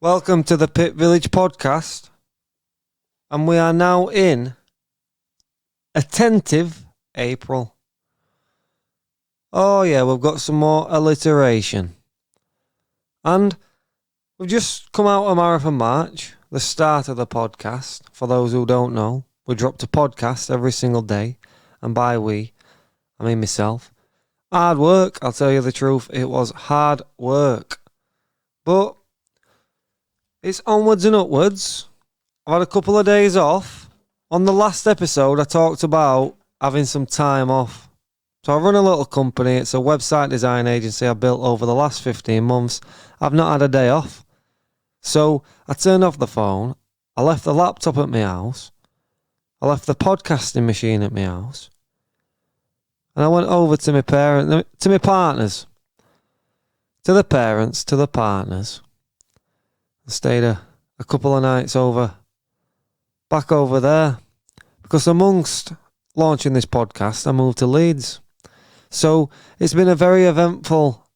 Welcome to the Pit Village podcast, and we are now in attentive April. Oh yeah, we've got some more alliteration. And we've just come out of Marathon March, the start of the podcast. For those who don't know, we dropped a podcast every single day, and by we, I mean myself. Hard work, I'll tell you the truth, it was hard work. But it's onwards and upwards. I've had a couple of days off. On the last episode, I talked about having some time off. So I run a little company. It's a website design agency I built over the last 15 months. I've not had a day off. So I turned off the phone. I left the laptop at my house. I left the podcasting machine at my house. And I went over to my parents, to my partners. To the parents, to the partners. I stayed a couple of nights back over there, because amongst launching this podcast, I moved to Leeds. So it's been a very eventful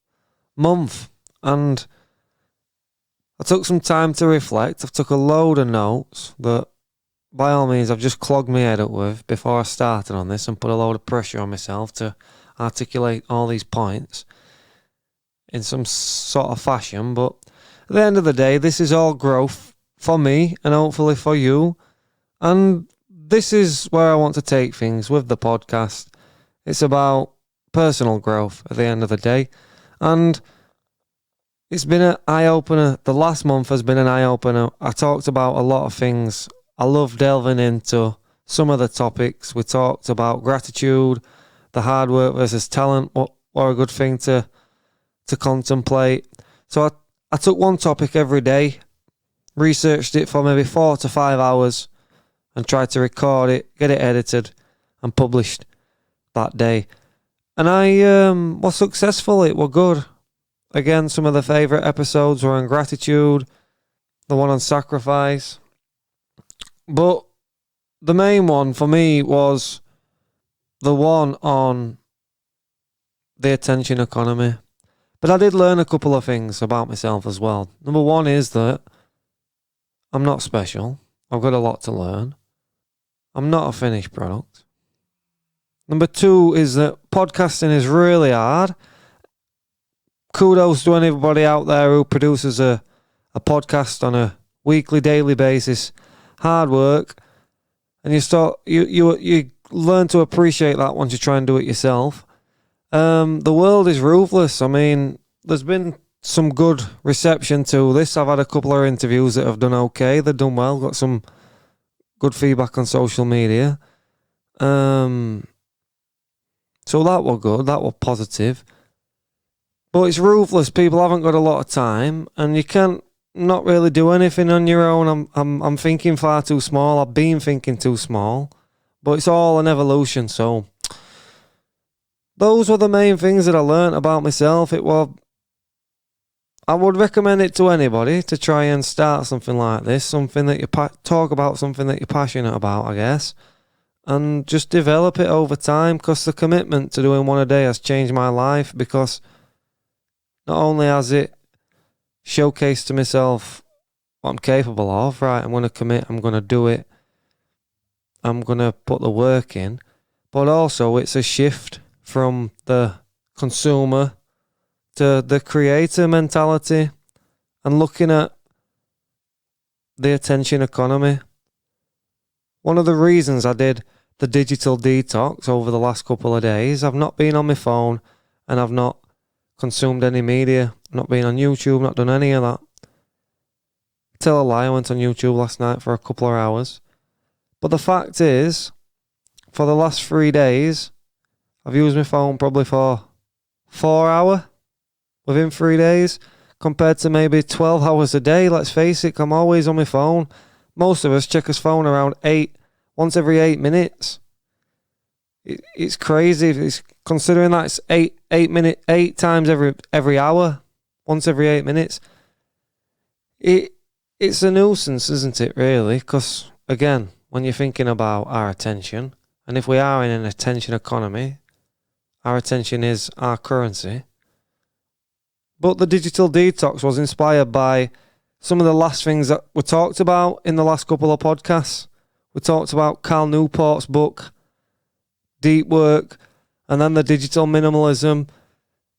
month, and I took some time to reflect. I've took a load of notes that, by all means, I've just clogged my head up with before I started on this and put a load of pressure on myself to articulate all these points in some sort of fashion, but at the end of the day, this is all growth for me and hopefully for you. And this is where I want to take things with the podcast. It's about personal growth at the end of the day. And it's been an eye-opener. The last month has been an eye-opener. I talked about a lot of things. I love delving into some of the topics. We talked about gratitude, the hard work versus talent, what a good thing to contemplate. So I took one topic every day, researched it for maybe 4 to 5 hours, and tried to record it, get it edited, and published that day. And I was successful. It was good. Again, some of the favourite episodes were on gratitude, the one on sacrifice. But the main one for me was the one on the attention economy. But I did learn a couple of things about myself as well. Number one is that I'm not special. I've got a lot to learn. I'm not a finished product. Number two is that podcasting is really hard. Kudos to anybody out there who produces a podcast on a weekly, daily basis. Hard work. And you learn to appreciate that once you try and do it yourself. The world is ruthless. I mean, there's been some good reception to this. I've had a couple of interviews that have done okay. They've done well. Got some good feedback on social media. So that was good. That was positive. But it's ruthless. People haven't got a lot of time, and you can't not really do anything on your own. I'm thinking far too small. I've been thinking too small. But it's all an evolution, so those were the main things that I learnt about myself. I would recommend it to anybody to try and start something like this, something that you talk about, something that you're passionate about, I guess, and just develop it over time, because the commitment to doing one a day has changed my life, because not only has it showcased to myself what I'm capable of, right, I'm going to commit, I'm going to do it, I'm going to put the work in, but also it's a shift from the consumer to the creator mentality and looking at the attention economy. One of the reasons I did the digital detox over the last couple of days, I've not been on my phone and I've not consumed any media, not been on YouTube, not done any of that. Tell a lie, I went on YouTube last night for a couple of hours. But the fact is, for the last 3 days, I've used my phone probably for 4 hours within 3 days, compared to maybe 12 hours a day. Let's face it, I'm always on my phone. Most of us check his phone around once every 8 minutes. It's crazy. It's considering that it's 8 times every hour, once every 8 minutes. It's a nuisance, isn't it, really? Because, again, when you're thinking about our attention, and if we are in an attention economy, our attention is our currency. But the digital detox was inspired by some of the last things that were talked about in the last couple of podcasts. We talked about Cal Newport's book, Deep Work, and then the digital minimalism.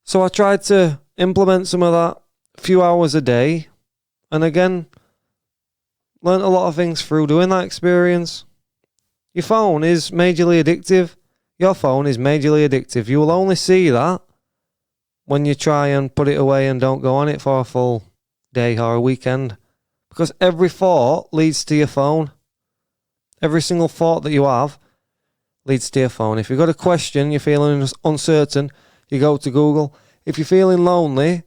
So I tried to implement some of that, a few hours a day. And again, learned a lot of things through doing that experience. Your phone is majorly addictive. Your phone is majorly addictive. You will only see that when you try and put it away and don't go on it for a full day or a weekend. Because every thought leads to your phone. Every single thought that you have leads to your phone. If you've got a question, you're feeling uncertain, you go to Google. If you're feeling lonely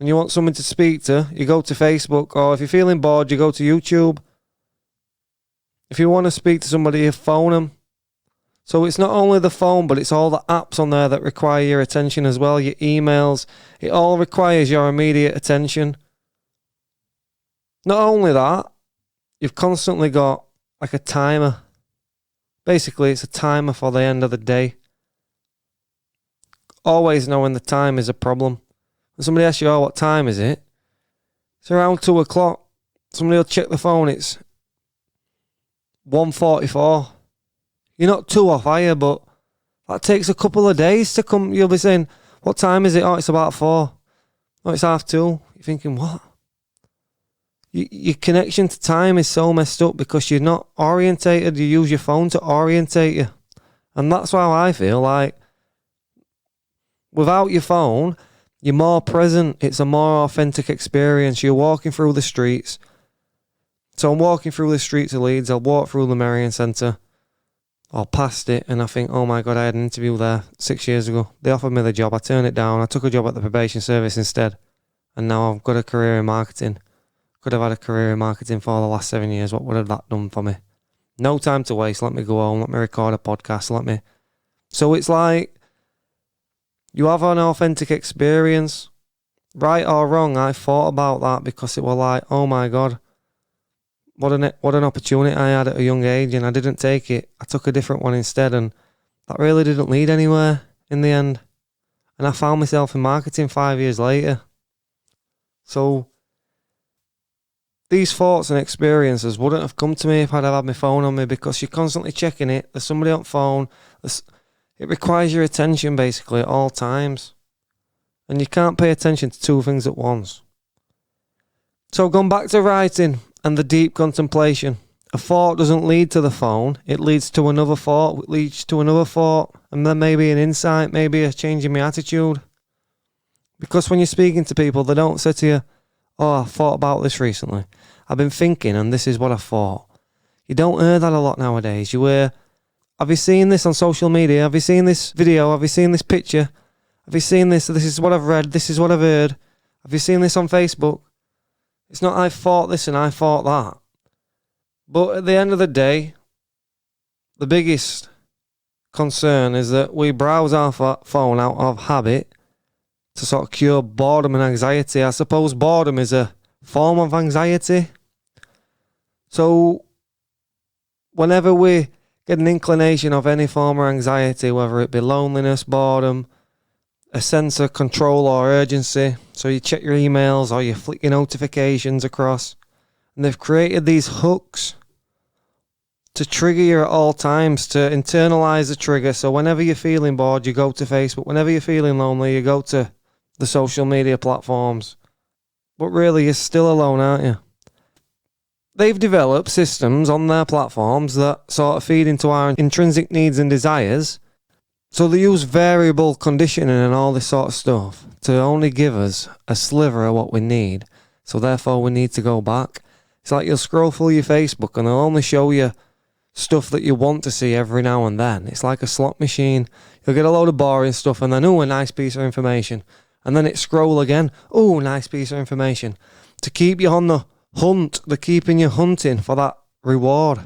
and you want someone to speak to, you go to Facebook. Or if you're feeling bored, you go to YouTube. If you want to speak to somebody, you phone them. So it's not only the phone, but it's all the apps on there that require your attention as well, your emails. It all requires your immediate attention. Not only that, you've constantly got like a timer. Basically, it's a timer for the end of the day. Always knowing the time is a problem. When somebody asks you, oh, what time is it? It's around 2 o'clock. Somebody will check the phone, it's 1:44. You're not 2 off, are you? But that takes a couple of days to come. You'll be saying, what time is it? Oh, it's about 4. Oh, it's 2:30. You're thinking, what? Your connection to time is so messed up because you're not orientated. You use your phone to orientate you. And that's how I feel like without your phone, you're more present. It's a more authentic experience. You're walking through the streets. So I'm walking through the streets of Leeds. I'll walk through the Marion Centre or past it and I think, oh my God, I had an interview there 6 years ago. They offered me the job. I turned it down. I took a job at the probation service instead. And now I've got a career in marketing. Could have had a career in marketing for the last 7 years. What would have that done for me? No time to waste. Let me go home. Let me record a podcast. So it's like you have an authentic experience. Right or wrong, I thought about that because it was like, oh my God, what an opportunity I had at a young age and I didn't take it. I took a different one instead and that really didn't lead anywhere in the end. And I found myself in marketing 5 years later. So these thoughts and experiences wouldn't have come to me if I'd have had my phone on me because you're constantly checking it. There's somebody on phone. It requires your attention basically at all times. And you can't pay attention to two things at once. So going back to writing and the deep contemplation. A thought doesn't lead to the phone. It leads to another thought. It leads to another thought. And then maybe an insight, maybe a change in my attitude. Because when you're speaking to people, they don't say to you, oh, I thought about this recently. I've been thinking and this is what I thought. You don't hear that a lot nowadays. You hear, have you seen this on social media? Have you seen this video? Have you seen this picture? Have you seen this? This is what I've read. This is what I've heard. Have you seen this on Facebook? It's not I thought this and I thought that. But at the end of the day, the biggest concern is that we browse our phone out of habit to sort of cure boredom and anxiety. I suppose boredom is a form of anxiety. So whenever we get an inclination of any form of anxiety, whether it be loneliness, boredom, a sense of control or urgency, so you check your emails or you flick your notifications across, and they've created these hooks to trigger you at all times, to internalize the trigger. So whenever you're feeling bored, you go to Facebook. Whenever you're feeling lonely, you go to the social media platforms. But really, you're still alone, aren't you? They've developed systems on their platforms that sort of feed into our intrinsic needs and desires. So they use variable conditioning and all this sort of stuff to only give us a sliver of what we need. So therefore, we need to go back. It's like you'll scroll through your Facebook and they'll only show you stuff that you want to see every now and then. It's like a slot machine. You'll get a load of boring stuff and then, oh, a nice piece of information. And then it scroll again. Oh, nice piece of information. To keep you on the hunt. They're keeping you hunting for that reward.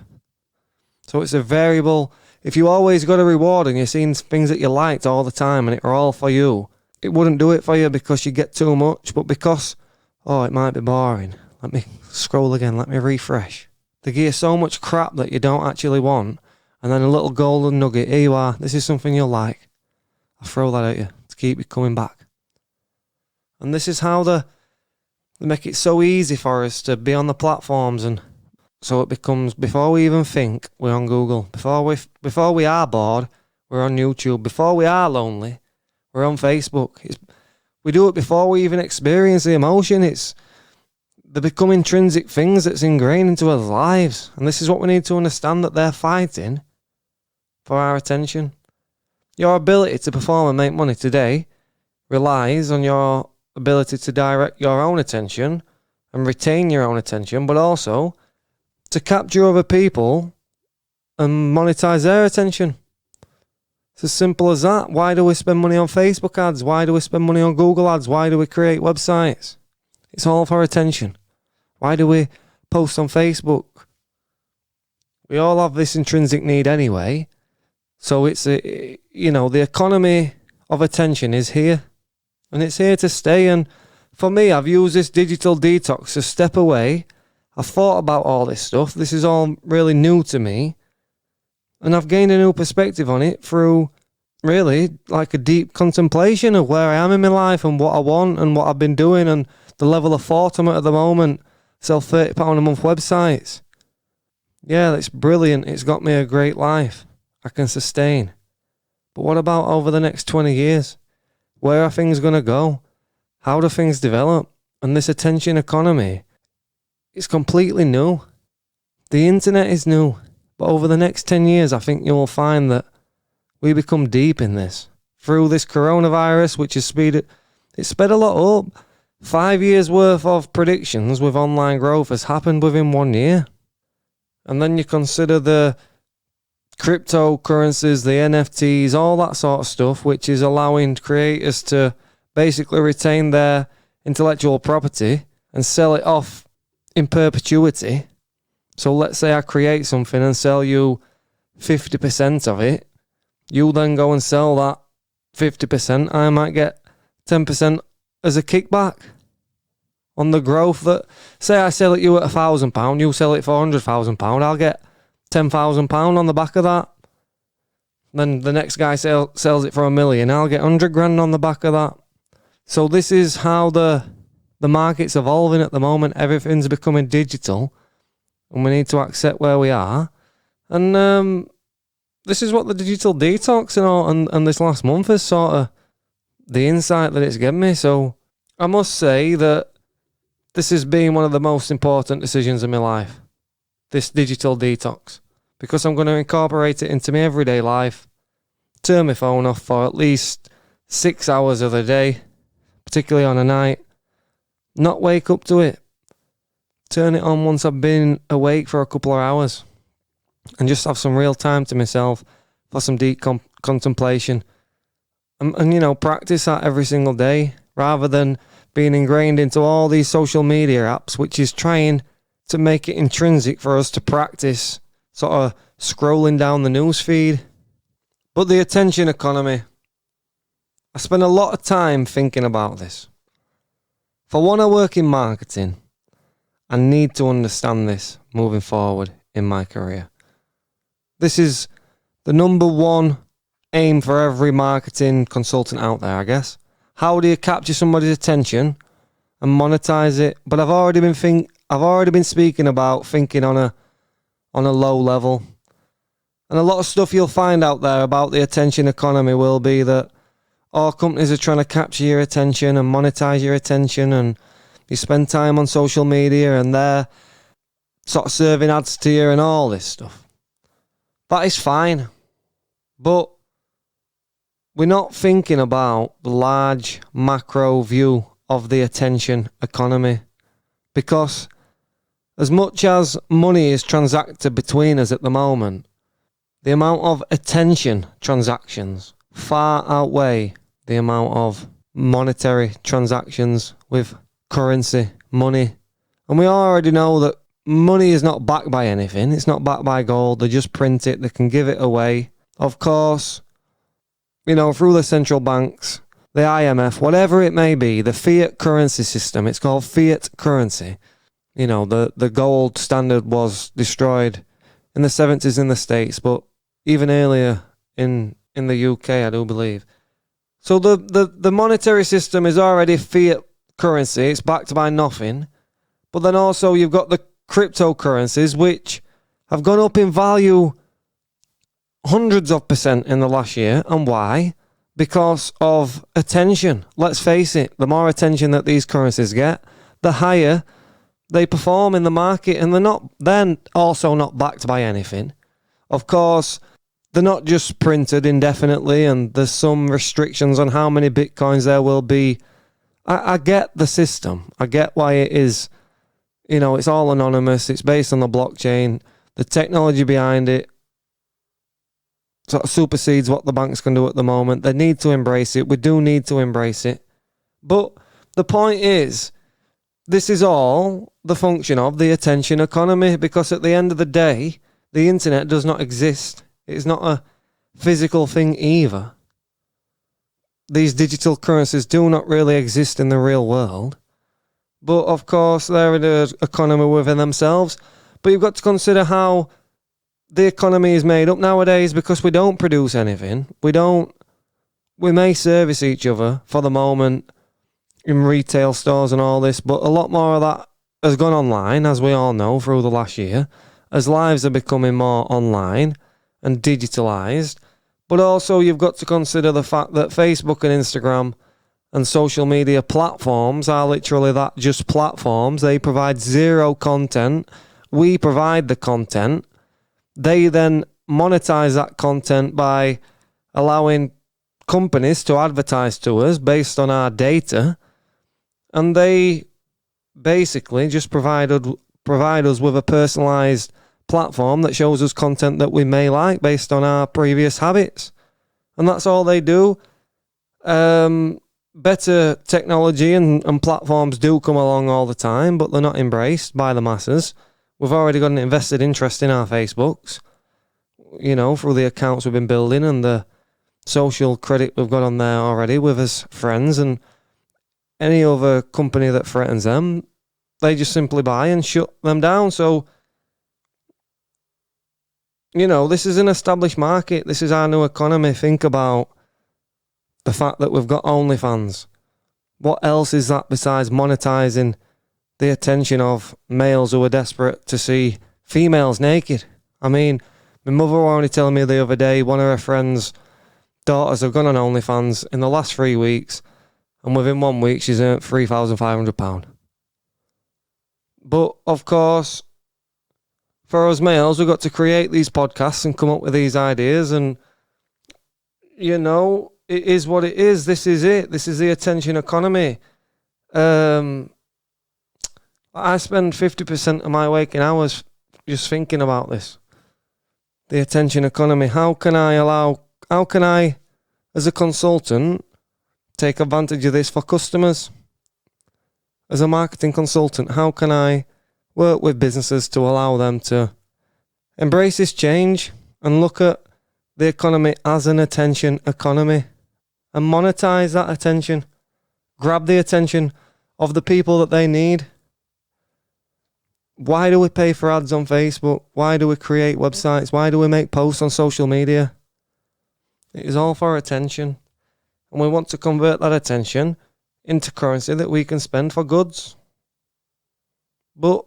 So it's a variable. If you always got a reward and you're seeing things that you liked all the time and it were all for you, it wouldn't do it for you because you get too much. But because, oh, it might be boring. Let me scroll again. Let me refresh. They give you so much crap that you don't actually want. And then a little golden nugget. Here you are. This is something you'll like. I'll throw that at you to keep you coming back. And this is how the They make it so easy for us to be on the platforms, and so it becomes, before we even think, we're on Google. Before we are bored, we're on YouTube. Before we are lonely, we're on Facebook. We do it before we even experience the emotion. They become intrinsic things that's ingrained into our lives. And this is what we need to understand, that they're fighting for our attention. Your ability to perform and make money today relies on your ability to direct your own attention and retain your own attention, but also to capture other people and monetize their attention. It's as simple as that. Why do we spend money on Facebook ads? Why do we spend money on Google ads? Why do we create websites? It's all for attention. Why do we post on Facebook? We all have this intrinsic need anyway. So it's the economy of attention is here, and it's here to stay. And for me, I've used this digital detox to step away. I've thought about all this stuff. This is all really new to me. And I've gained a new perspective on it through really like a deep contemplation of where I am in my life and what I want and what I've been doing and the level of thought I'm at the moment. Sell £30 a month websites. Yeah, that's brilliant. It's got me a great life I can sustain. But what about over the next 20 years? Where are things going to go? How do things develop? And this attention economy, it's completely new. The internet is new. But over the next 10 years, I think you'll find that we become deep in this. Through this coronavirus, which has sped a lot up. 5 years worth of predictions with online growth has happened within 1 year. And then you consider the cryptocurrencies, the NFTs, all that sort of stuff, which is allowing creators to basically retain their intellectual property and sell it off in perpetuity. So let's say I create something and sell you 50% of it. You then go and sell that 50%. I might get 10% as a kickback on the growth. That, say I sell it you at £1,000, you sell it for £100,000, I'll get £10,000 on the back of that. Then the next guy sells it for £1 million, I'll get 100 grand on the back of that. So this is how the market's evolving at the moment. Everything's becoming digital, and we need to accept where we are. And this is what the digital detox and this last month is sort of the insight that it's given me. So I must say that this has been one of the most important decisions in my life, this digital detox, because I'm going to incorporate it into my everyday life, turn my phone off for at least 6 hours of the day, particularly on a night, not wake up to it, turn it on once I've been awake for a couple of hours, and just have some real time to myself for some deep contemplation. And practice that every single day, rather than being ingrained into all these social media apps, which is trying to make it intrinsic for us to practice sort of scrolling down the news feed. But the attention economy, I spend a lot of time thinking about this. For one, I work in marketing. I need to understand this moving forward in my career. This is the number one aim for every marketing consultant out there, I guess. How do you capture somebody's attention and monetize it? But I've already been speaking about thinking on a low level. And a lot of stuff you'll find out there about the attention economy will be that all companies are trying to capture your attention and monetize your attention, and you spend time on social media and they're sort of serving ads to you and all this stuff. That is fine. But we're not thinking about the large macro view of the attention economy, because as much as money is transacted between us at the moment, the amount of attention transactions far outweigh the amount of monetary transactions with currency, money. And we already know that money is not backed by anything. It's not backed by gold. They just print it. They can give it away. Of course, through the central banks, the IMF, whatever it may be, the fiat currency system, it's called fiat currency. The gold standard was destroyed in the 70s in the States, but even earlier in the UK, I do believe. So the monetary system is already fiat currency, it's backed by nothing. But then also you've got the cryptocurrencies, which have gone up in value hundreds of % in the last year. And why? Because of attention. Let's face it, the more attention that these currencies get, the higher they perform in the market, and they're also not backed by anything. Of course, they're not just printed indefinitely, and there's some restrictions on how many bitcoins there will be. I get the system. I get why it is, it's all anonymous. It's based on the blockchain. The technology behind it sort of supersedes what the banks can do at the moment. They need to embrace it. We do need to embrace it. But the point is, this is all the function of the attention economy, because at the end of the day, the internet does not exist. It's not a physical thing either. These digital currencies do not really exist in the real world. But of course, they're an economy within themselves. But you've got to consider how the economy is made up nowadays, because we don't produce anything. We may service each other for the moment in retail stores and all this, but a lot more of that has gone online, as we all know, through the last year, as lives are becoming more online and digitalized. But also you've got to consider the fact that Facebook and Instagram and social media platforms are literally that, just platforms. They provide zero content. We provide the content. They then monetize that content by allowing companies to advertise to us based on our data. And they basically just provide us with a personalized platform that shows us content that we may like based on our previous habits. And that's all they do. Better technology and platforms do come along all the time, but they're not embraced by the masses. We've already got an invested interest in our Facebooks, through the accounts we've been building and the social credit we've got on there already with us friends, and any other company that threatens them, they just simply buy and shut them down. So, this is an established market. This is our new economy. Think about the fact that we've got OnlyFans. What else is that besides monetizing the attention of males who are desperate to see females naked? I mean, my mother was only telling me the other day, one of her friends' daughters have gone on OnlyFans in the last 3 weeks, and within 1 week she's earned £3,500. But of course, for us males, we've got to create these podcasts and come up with these ideas, and it is what it is. This is it. This is the attention economy. I spend 50% of my waking hours just thinking about this. The attention economy. How can I, as a consultant, take advantage of this for customers? As a marketing consultant, how can I work with businesses to allow them to embrace this change and look at the economy as an attention economy and monetize that attention? Grab the attention of the people that they need. Why do we pay for ads on Facebook? Why do we create websites? Why do we make posts on social media? It is all for attention. And we want to convert that attention into currency that we can spend for goods. But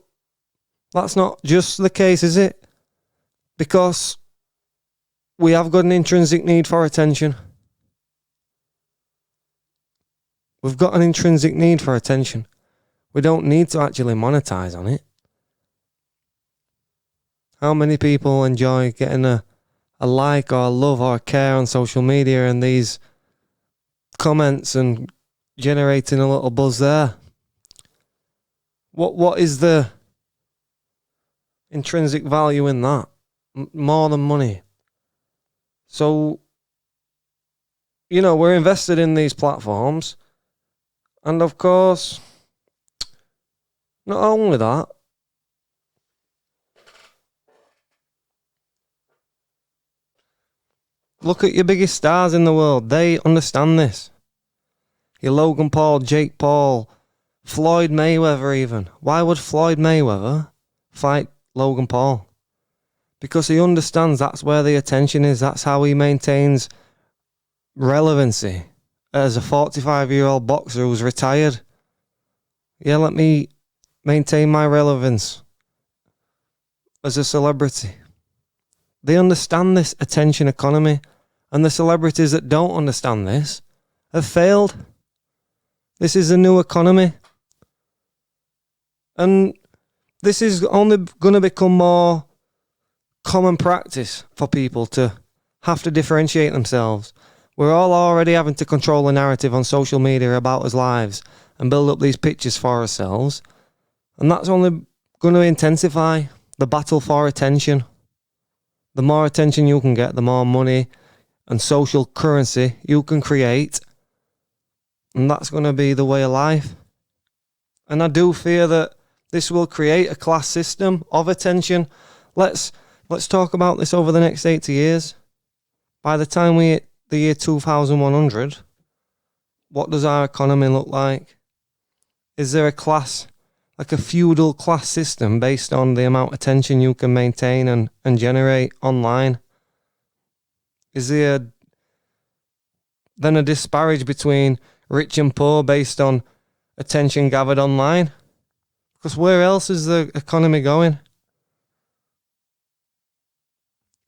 that's not just the case, is it? Because we have got an intrinsic need for attention. We've got an intrinsic need for attention. We don't need to actually monetize on it. How many people enjoy getting a like or a love or a care on social media and these comments and generating a little buzz there? What is the intrinsic value in that? More than money. So, we're invested in these platforms. And of course, not only that, look at your biggest stars in the world. They understand this. Your Logan Paul, Jake Paul, Floyd Mayweather even. Why would Floyd Mayweather fight Logan Paul? Because he understands that's where the attention is. That's how he maintains relevancy as a 45-year-old boxer who's retired. Yeah, let me maintain my relevance as a celebrity. They understand this attention economy, and the celebrities that don't understand this have failed. This is a new economy, and this is only going to become more common practice for people to have to differentiate themselves. We're all already having to control a narrative on social media about our lives and build up these pictures for ourselves, and that's only going to intensify the battle for attention. The more attention you can get, the more money and social currency you can create, and that's going to be the way of life. And I do fear that this will create a class system of attention. Let's talk about this over the next 80 years. By the time we hit the year 2100, what does our economy look like? Is there a class, like a feudal class system based on the amount of attention you can maintain and generate online? Is there then a disparage between rich and poor based on attention gathered online? Because where else is the economy going?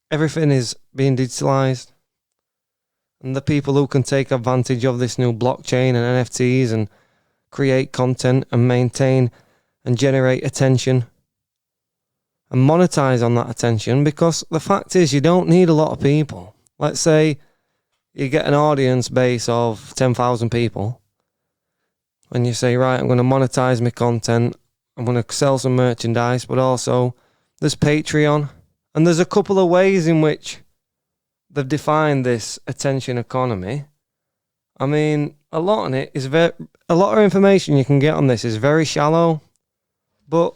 Everything is being digitalized. And the people who can take advantage of this new blockchain and NFTs and create content and maintain and generate attention and monetize on that attention, because the fact is you don't need a lot of people. Let's say you get an audience base of 10,000 people and you say, right, I'm going to monetize my content, I'm going to sell some merchandise, but also there's Patreon, and there's a couple of ways in which they've defined this attention economy. I mean, a lot of information you can get on this is very shallow, but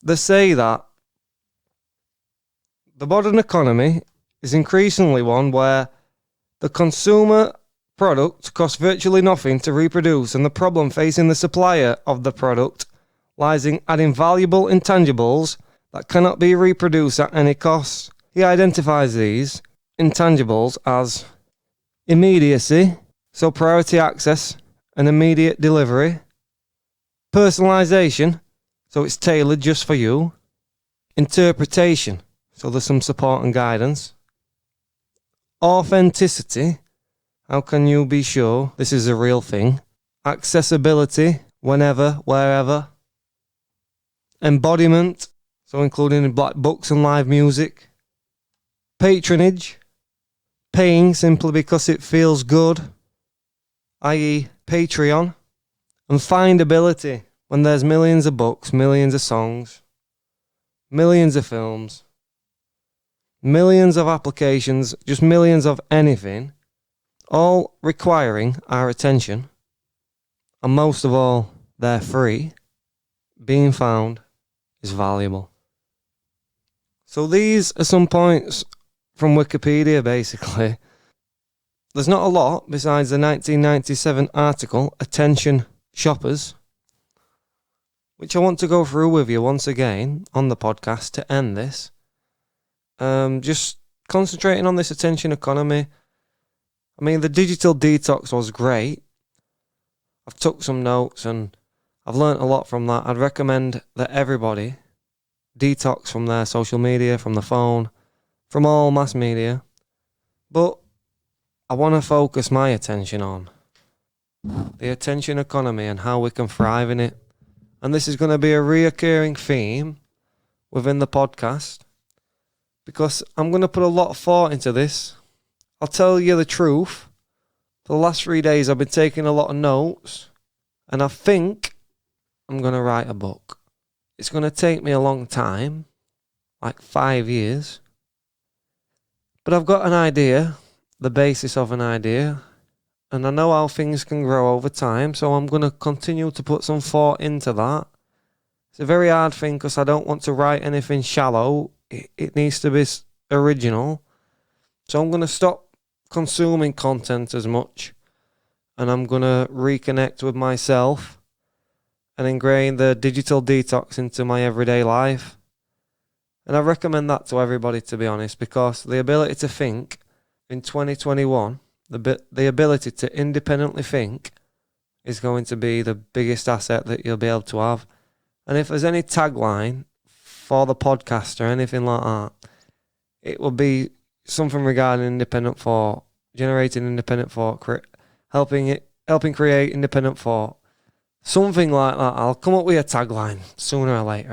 they say that the modern economy is increasingly one where the consumer product costs virtually nothing to reproduce, and the problem facing the supplier of the product lies in adding valuable intangibles that cannot be reproduced at any cost. He identifies these intangibles as immediacy, so priority access and immediate delivery; personalization, so it's tailored just for you; interpretation, so there's some support and guidance; authenticity, how can you be sure this is a real thing; accessibility, whenever, wherever; embodiment, so including black books and live music; patronage, paying simply because it feels good, i.e. Patreon; and findability, when there's millions of books, millions of songs, millions of films, millions of applications, just millions of anything, all requiring our attention, and most of all, they're free. Being found is valuable. So these are some points from Wikipedia, basically. There's not a lot besides the 1997 article, Attention Shoppers, which I want to go through with you once again on the podcast to end this. Just concentrating on this attention economy. I mean, the digital detox was great. I've took some notes and I've learnt a lot from that. I'd recommend that everybody detox from their social media, from the phone, from all mass media. But I want to focus my attention on the attention economy and how we can thrive in it. And this is going to be a reoccurring theme within the podcast, because I'm going to put a lot of thought into this. I'll tell you the truth. For the last 3 days, I've been taking a lot of notes, and I think I'm going to write a book. It's going to take me a long time, like 5 years. But I've got an idea, the basis of an idea, and I know how things can grow over time, so I'm going to continue to put some thought into that. It's a very hard thing because I don't want to write anything shallow. It needs to be original. So I'm going to stop consuming content as much, and I'm going to reconnect with myself and ingrain the digital detox into my everyday life. And I recommend that to everybody, to be honest, because the ability to think in 2021, the ability to independently think is going to be the biggest asset that you'll be able to have. And if there's any tagline for the podcast or anything like that, it will be something regarding independent thought, generating independent thought, helping create independent thought, something like that. I'll come up with a tagline sooner or later.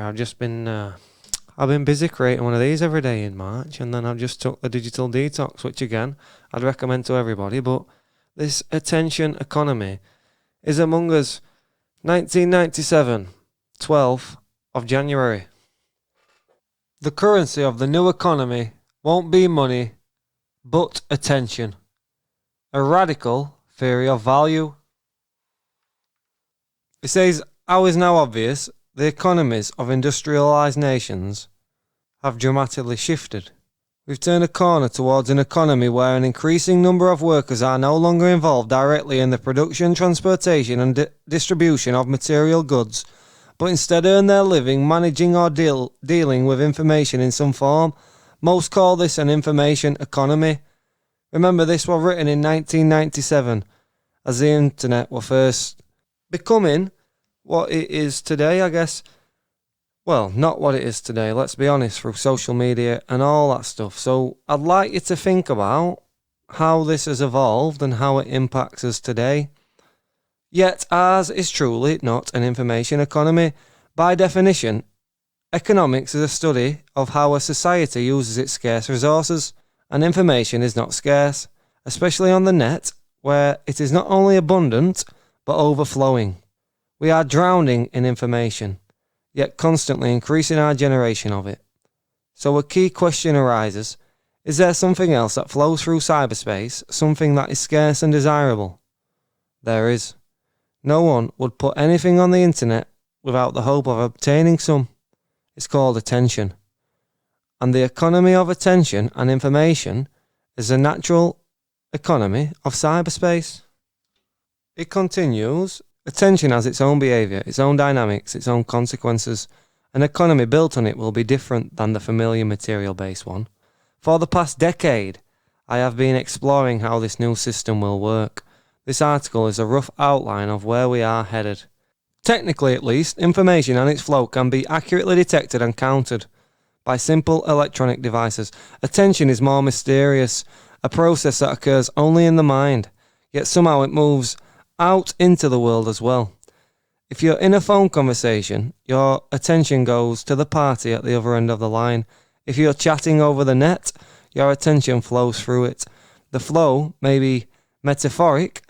I've been busy creating one of these every day in March, and then I've just took the digital detox, which again I'd recommend to everybody. But this attention economy is among us. 1997, 12th of January. The currency of the new economy won't be money, but attention. A radical theory of value. It says, how is now obvious, the economies of industrialised nations have dramatically shifted. We've turned a corner towards an economy where an increasing number of workers are no longer involved directly in the production, transportation and distribution of material goods, but instead earn their living managing or dealing with information in some form. Most call this an information economy. Remember, this was written in 1997, as the internet were first becoming what it is today, I guess. Well, not what it is today, let's be honest, through social media and all that stuff. So I'd like you to think about how this has evolved and how it impacts us today. Yet ours is truly not an information economy. By definition, economics is a study of how a society uses its scarce resources, and information is not scarce, especially on the net, where it is not only abundant, but overflowing. We are drowning in information, yet constantly increasing our generation of it. So a key question arises, is there something else that flows through cyberspace, something that is scarce and desirable? There is. No one would put anything on the internet without the hope of obtaining some. It's called attention. And the economy of attention and information is a natural economy of cyberspace. It continues, attention has its own behaviour, its own dynamics, its own consequences. An economy built on it will be different than the familiar material-based one. For the past decade, I have been exploring how this new system will work. This article is a rough outline of where we are headed. Technically, at least, information and its flow can be accurately detected and countered by simple electronic devices. Attention is more mysterious, a process that occurs only in the mind, yet somehow it moves out into the world as well. If you're in a phone conversation, your attention goes to the party at the other end of the line. If you're chatting over the net, your attention flows through it. The flow may be metaphoric,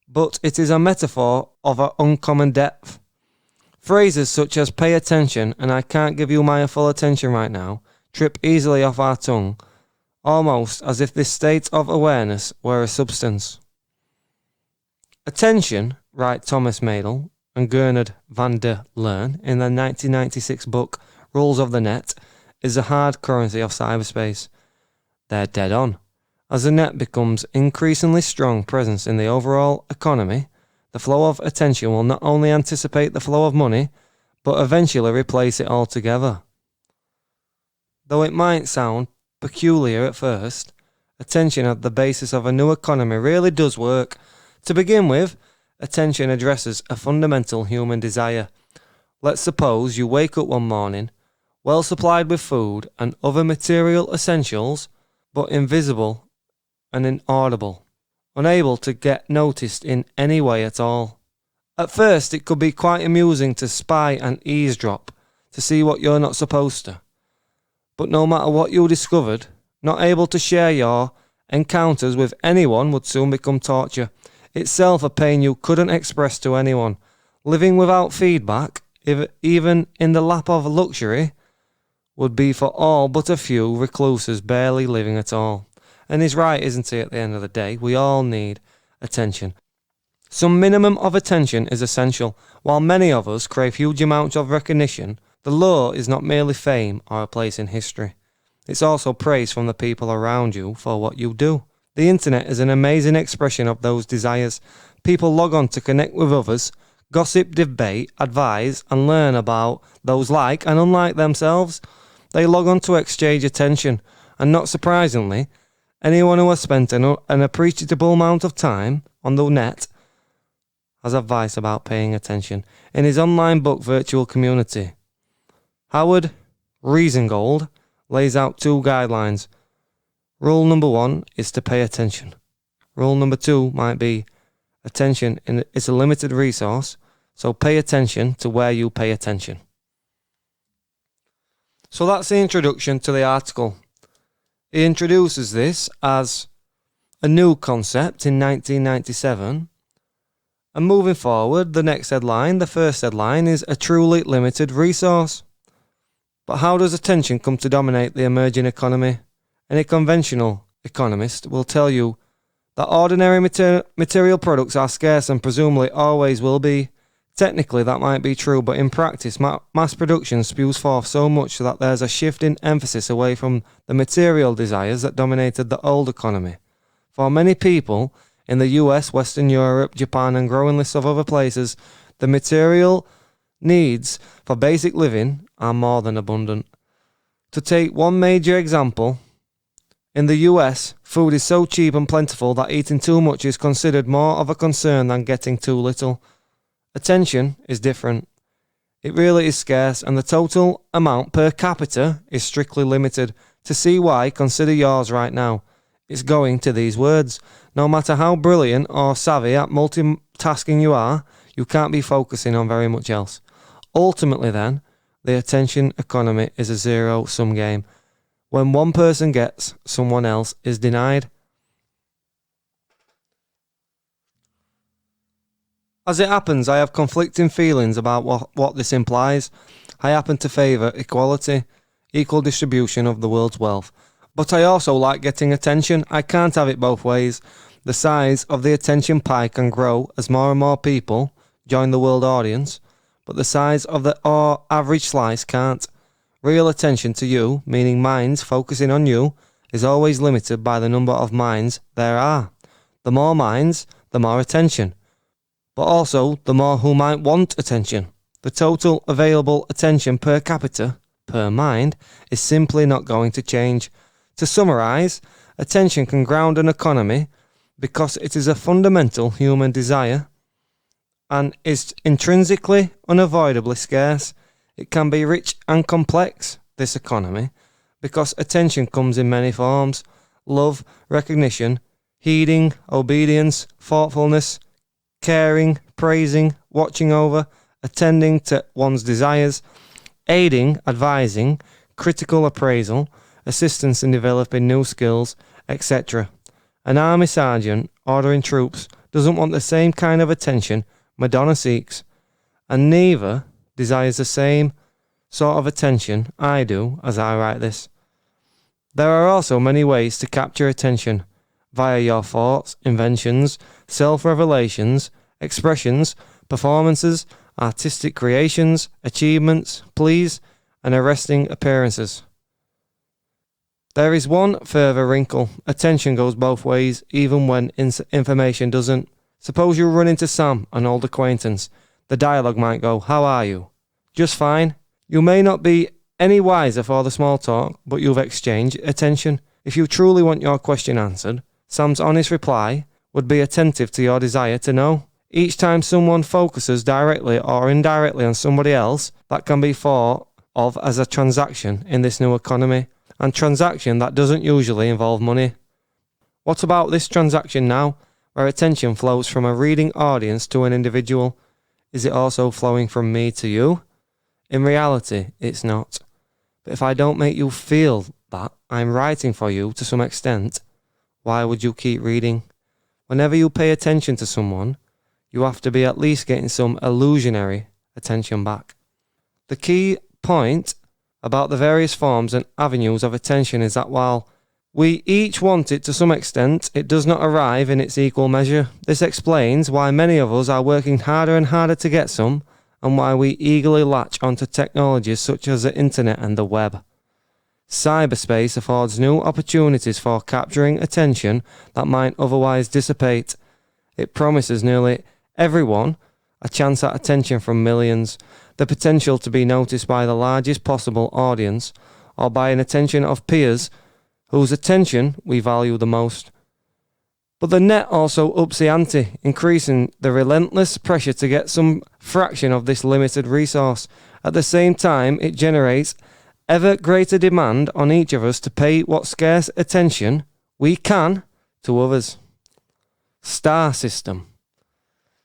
but it is a metaphor of an uncommon depth. Phrases such as pay attention and I can't give you my full attention right now trip easily off our tongue, almost as if this state of awareness were a substance. Attention, write Thomas Madel and Gernard van der Leern in their 1996 book Rules of the Net, is a hard currency of cyberspace. They're dead on. As the net becomes increasingly strong presence in the overall economy, the flow of attention will not only anticipate the flow of money, but eventually replace it altogether. Though it might sound peculiar at first, attention at the basis of a new economy really does work. To begin with, attention addresses a fundamental human desire. Let's suppose you wake up one morning, well supplied with food and other material essentials, but invisible and inaudible, unable to get noticed in any way at all. At first, it could be quite amusing to spy and eavesdrop, to see what you're not supposed to. But no matter what you discovered, not able to share your encounters with anyone would soon become torture, itself a pain you couldn't express to anyone. Living without feedback, even in the lap of luxury, would be for all but a few recluses barely living at all. And he's right, isn't he, at the end of the day? We all need attention. Some minimum of attention is essential. While many of us crave huge amounts of recognition, the lure is not merely fame or a place in history. It's also praise from the people around you for what you do. The internet is an amazing expression of those desires. People log on to connect with others, gossip, debate, advise, and learn about those like and unlike themselves. They log on to exchange attention, and not surprisingly, anyone who has spent an appreciable amount of time on the net has advice about paying attention in his online book Virtual Community. Howard Riesengold lays out 2 guidelines. Rule number 1 is to pay attention. Rule number 2 might be attention is a limited resource, so pay attention to where you pay attention. So that's the introduction to the article. He introduces this as a new concept in 1997. And moving forward, the first headline is a truly limited resource. But how does attention come to dominate the emerging economy? Any conventional economist will tell you that ordinary material products are scarce and presumably always will be. Technically, that might be true, but in practice, mass production spews forth so much that there's a shift in emphasis away from the material desires that dominated the old economy. For many people in the US, Western Europe, Japan, and growing lists of other places, the material needs for basic living are more than abundant. To take one major example, in the US, food is so cheap and plentiful that eating too much is considered more of a concern than getting too little. Attention is different. It really is scarce, and the total amount per capita is strictly limited. To see why, consider yours right now. It's going to these words. No matter how brilliant or savvy at multitasking you are, you can't be focusing on very much else. Ultimately then, the attention economy is a zero-sum game. When one person gets, someone else is denied. As it happens, I have conflicting feelings about what this implies. I happen to favour equality, equal distribution of the world's wealth. But I also like getting attention. I can't have it both ways. The size of the attention pie can grow as more and more people join the world audience, but the size of the average slice can't. Real attention to you, meaning minds focusing on you, is always limited by the number of minds there are. The more minds, the more attention. But also, the more who might want attention. The total available attention per capita, per mind, is simply not going to change. To summarise, attention can ground an economy because it is a fundamental human desire and is intrinsically, unavoidably scarce. It can be rich and complex, this economy, because attention comes in many forms: love, recognition, heeding, obedience, thoughtfulness, caring, praising, watching over, attending to one's desires, aiding, advising, critical appraisal, assistance in developing new skills, etc. An army sergeant ordering troops doesn't want the same kind of attention Madonna seeks, and neither desires the same sort of attention I do as I write this. There are also many ways to capture attention, via your thoughts, inventions, self-revelations, expressions, performances, artistic creations, achievements, pleas, and arresting appearances. There is one further wrinkle. Attention goes both ways, even when information doesn't. Suppose you run into Sam, an old acquaintance. The dialogue might go, "How are you?" "Just fine." You may not be any wiser for the small talk, but you've exchanged attention. If you truly want your question answered, Sam's honest reply would be attentive to your desire to know. Each time someone focuses directly or indirectly on somebody else, that can be thought of as a transaction in this new economy, and transaction that doesn't usually involve money. What about this transaction now, where attention flows from a reading audience to an individual? Is it also flowing from me to you? In reality, it's not. But if I don't make you feel that I'm writing for you to some extent, why would you keep reading? Whenever you pay attention to someone, you have to be at least getting some illusionary attention back. The key point about the various forms and avenues of attention is that while we each want it to some extent, it does not arrive in its equal measure. This explains why many of us are working harder and harder to get some, and why we eagerly latch onto technologies such as the internet and the web. Cyberspace affords new opportunities for capturing attention that might otherwise dissipate. It promises nearly everyone a chance at attention from millions, the potential to be noticed by the largest possible audience, or by an attention of peers whose attention we value the most. But the net also ups the ante, increasing the relentless pressure to get some fraction of this limited resource. At the same time, it generates ever greater demand on each of us to pay what scarce attention we can to others. Star System.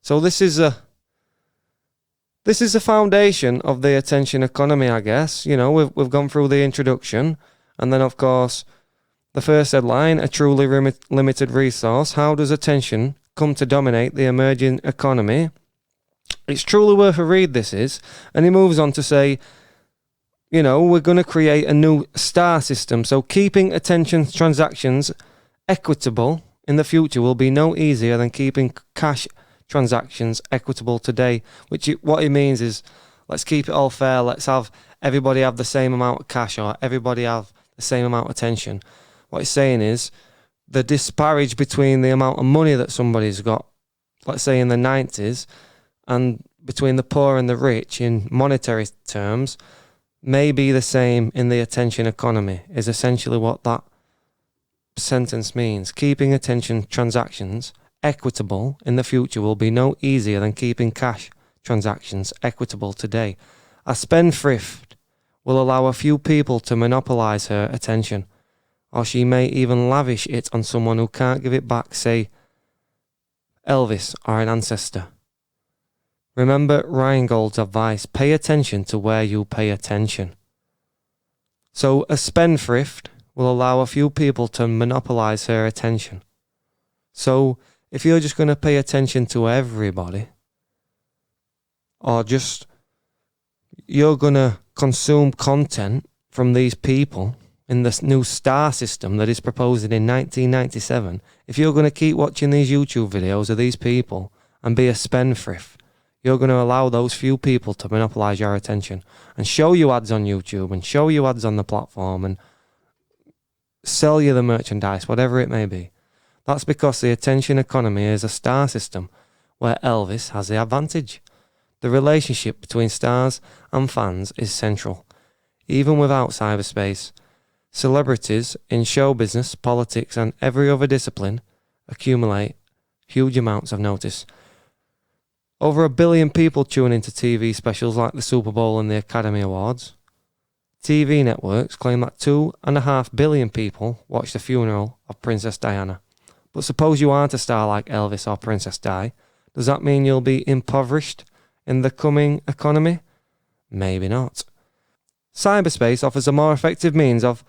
So this is a foundation of the attention economy, I guess. You know, we've gone through the introduction, and then of course the first headline, a truly limited resource. How does attention come to dominate the emerging economy? It's truly worth a read, this is. And he moves on to say, you know, we're going to create a new star system. So keeping attention transactions equitable in the future will be no easier than keeping cash transactions equitable today. What he means is, let's keep it all fair. Let's have everybody have the same amount of cash, or everybody have the same amount of attention. What he's saying is the disparage between the amount of money that somebody's got, let's say in the 90s, and between the poor and the rich in monetary terms, may be the same in the attention economy, is essentially what that sentence means. Keeping attention transactions equitable in the future will be no easier than keeping cash transactions equitable today. A spendthrift will allow a few people to monopolize her attention, or she may even lavish it on someone who can't give it back, say Elvis or an ancestor. Remember Reingold's advice, pay attention to where you pay attention. So a spendthrift will allow a few people to monopolize her attention. So if you're just going to pay attention to everybody, or just you're going to consume content from these people in this new star system that is proposed in 1997, if you're going to keep watching these YouTube videos of these people and be a spendthrift, you're going to allow those few people to monopolize your attention and show you ads on YouTube and show you ads on the platform and sell you the merchandise, whatever it may be. That's because the attention economy is a star system where Elvis has the advantage. The relationship between stars and fans is central. Even without cyberspace, celebrities in show business, politics, and every other discipline accumulate huge amounts of notice. Over 1 billion people tune into TV specials like the Super Bowl and the Academy Awards. TV networks claim that 2.5 billion people watched the funeral of Princess Diana. But suppose you aren't a star like Elvis or Princess Di, does that mean you'll be impoverished in the coming economy? Maybe not. Cyberspace offers a more effective means of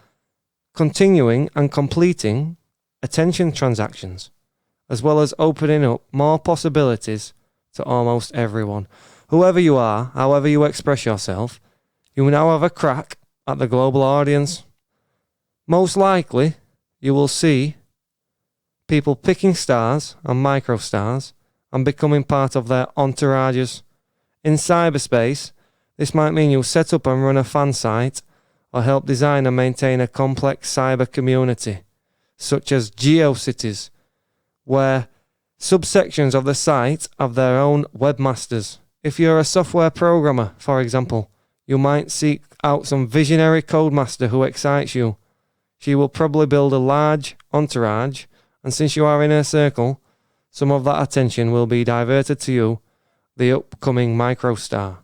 continuing and completing attention transactions, as well as opening up more possibilities to almost everyone. Whoever you are, however you express yourself, you now have a crack at the global audience. Most likely, you will see people picking stars and microstars and becoming part of their entourages. In cyberspace, this might mean you'll set up and run a fan site or help design and maintain a complex cyber community, such as GeoCities, where subsections of the site have their own webmasters. If you're a software programmer, for example, you might seek out some visionary codemaster who excites you. She will probably build a large entourage, and since you are in her circle, some of that attention will be diverted to you, the upcoming microstar.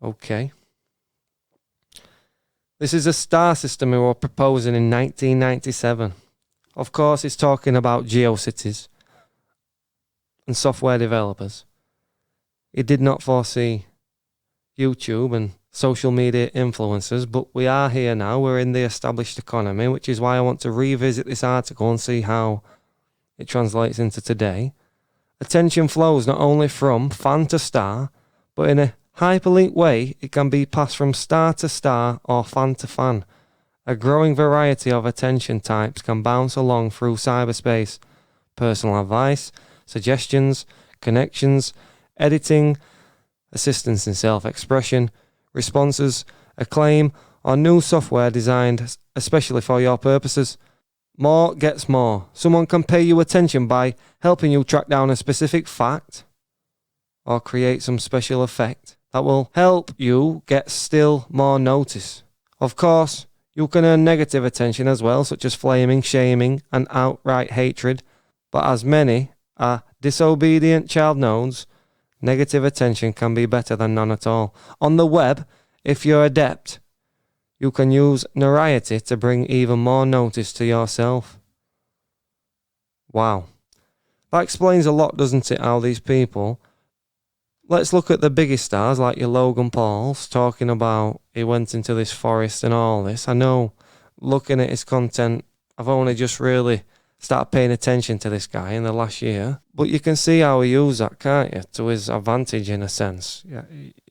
Okay. This is a star system we were proposing in 1997. Of course, it's talking about GeoCities and software developers. It did not foresee YouTube and social media influencers, but we are here now. We're in the established economy, which is why I want to revisit this article and see how it translates into today. Attention flows not only from fan to star, but in a hyperlinked way, it can be passed from star to star or fan to fan. A growing variety of attention types can bounce along through cyberspace. Personal advice, suggestions, connections, editing, assistance in self-expression, responses, acclaim, or new software designed especially for your purposes. More gets more. Someone can pay you attention by helping you track down a specific fact or create some special effect that will help you get still more notice. Of course, You can earn negative attention as well, such as flaming, shaming, and outright hatred. But as many a disobedient child knows, negative attention can be better than none at all. On the web, if you're adept, you can use notoriety to bring even more notice to yourself. Wow. That explains a lot, doesn't it, how these people... Let's look at the biggest stars like your Logan Pauls talking about he went into this forest and all this. I know, looking at his content, I've only just really started paying attention to this guy in the last year. But you can see how he used that, can't you, to his advantage in a sense. Yeah,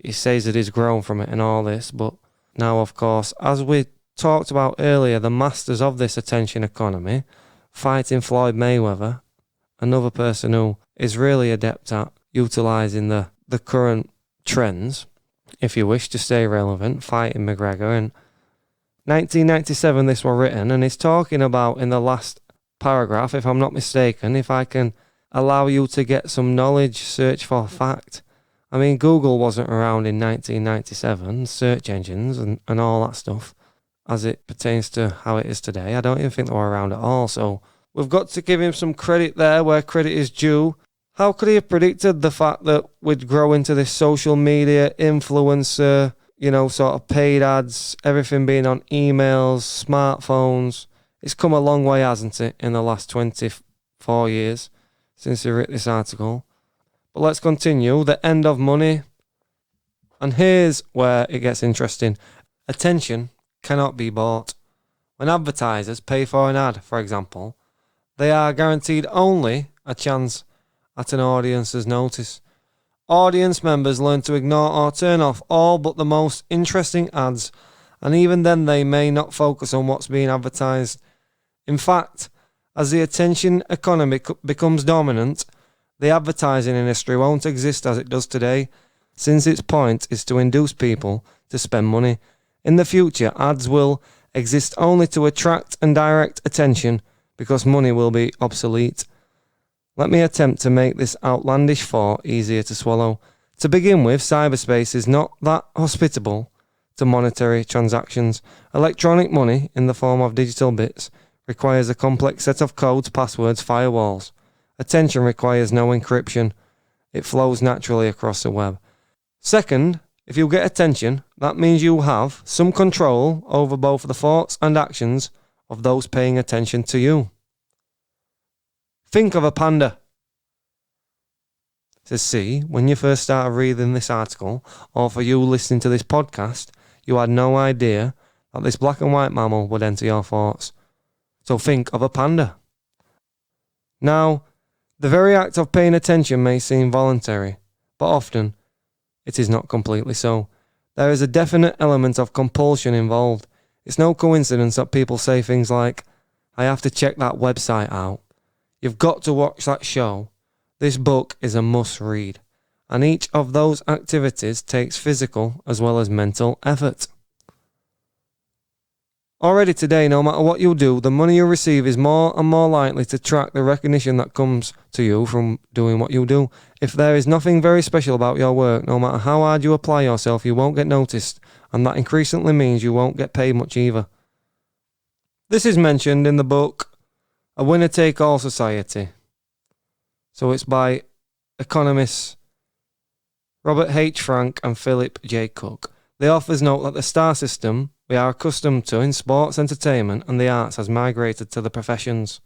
he says that he's grown from it and all this. But now, of course, as we talked about earlier, the masters of this attention economy, fighting Floyd Mayweather, another person who is really adept at utilising the current trends, if you wish to stay relevant, fighting McGregor. In 1997 this was written, and it's talking about in the last paragraph, if I'm not mistaken, if I can allow you to get some knowledge, search for fact. I mean, Google wasn't around in 1997, search engines and all that stuff, as it pertains to how it is today. I don't even think they were around at all, so we've got to give him some credit there where credit is due. How could he have predicted the fact that we'd grow into this social media influencer, sort of paid ads, everything being on emails, smartphones? It's come a long way, hasn't it, in the last 24 years since he wrote this article. But let's continue. The end of money. And here's where it gets interesting. Attention cannot be bought. When advertisers pay for an ad, for example, they are guaranteed only a chance at an audience's notice. Audience members learn to ignore or turn off all but the most interesting ads, and even then they may not focus on what's being advertised. In fact, as the attention economy becomes dominant, the advertising industry won't exist as it does today, since its point is to induce people to spend money. In the future, ads will exist only to attract and direct attention because money will be obsolete. Let me attempt to make this outlandish thought easier to swallow. To begin with, cyberspace is not that hospitable to monetary transactions. Electronic money, in the form of digital bits, requires a complex set of codes, passwords, firewalls. Attention requires no encryption. It flows naturally across the web. Second, if you get attention, that means you have some control over both the thoughts and actions of those paying attention to you. Think of a panda. To see, when you first started reading this article, or for you listening to this podcast, you had no idea that this black and white mammal would enter your thoughts. So think of a panda. Now, the very act of paying attention may seem voluntary, but often it is not completely so. There is a definite element of compulsion involved. It's no coincidence that people say things like, I have to check that website out. You've got to watch that show. This book is a must read. And each of those activities takes physical as well as mental effort. Already today, no matter what you do, the money you receive is more and more likely to track the recognition that comes to you from doing what you do. If there is nothing very special about your work, no matter how hard you apply yourself, you won't get noticed, and that increasingly means you won't get paid much either. This is mentioned in the book A Winner-Take-All Society. So it's by economists Robert H. Frank and Philip J. Cook. The authors note that the star system we are accustomed to in sports, entertainment and the arts has migrated to the professions.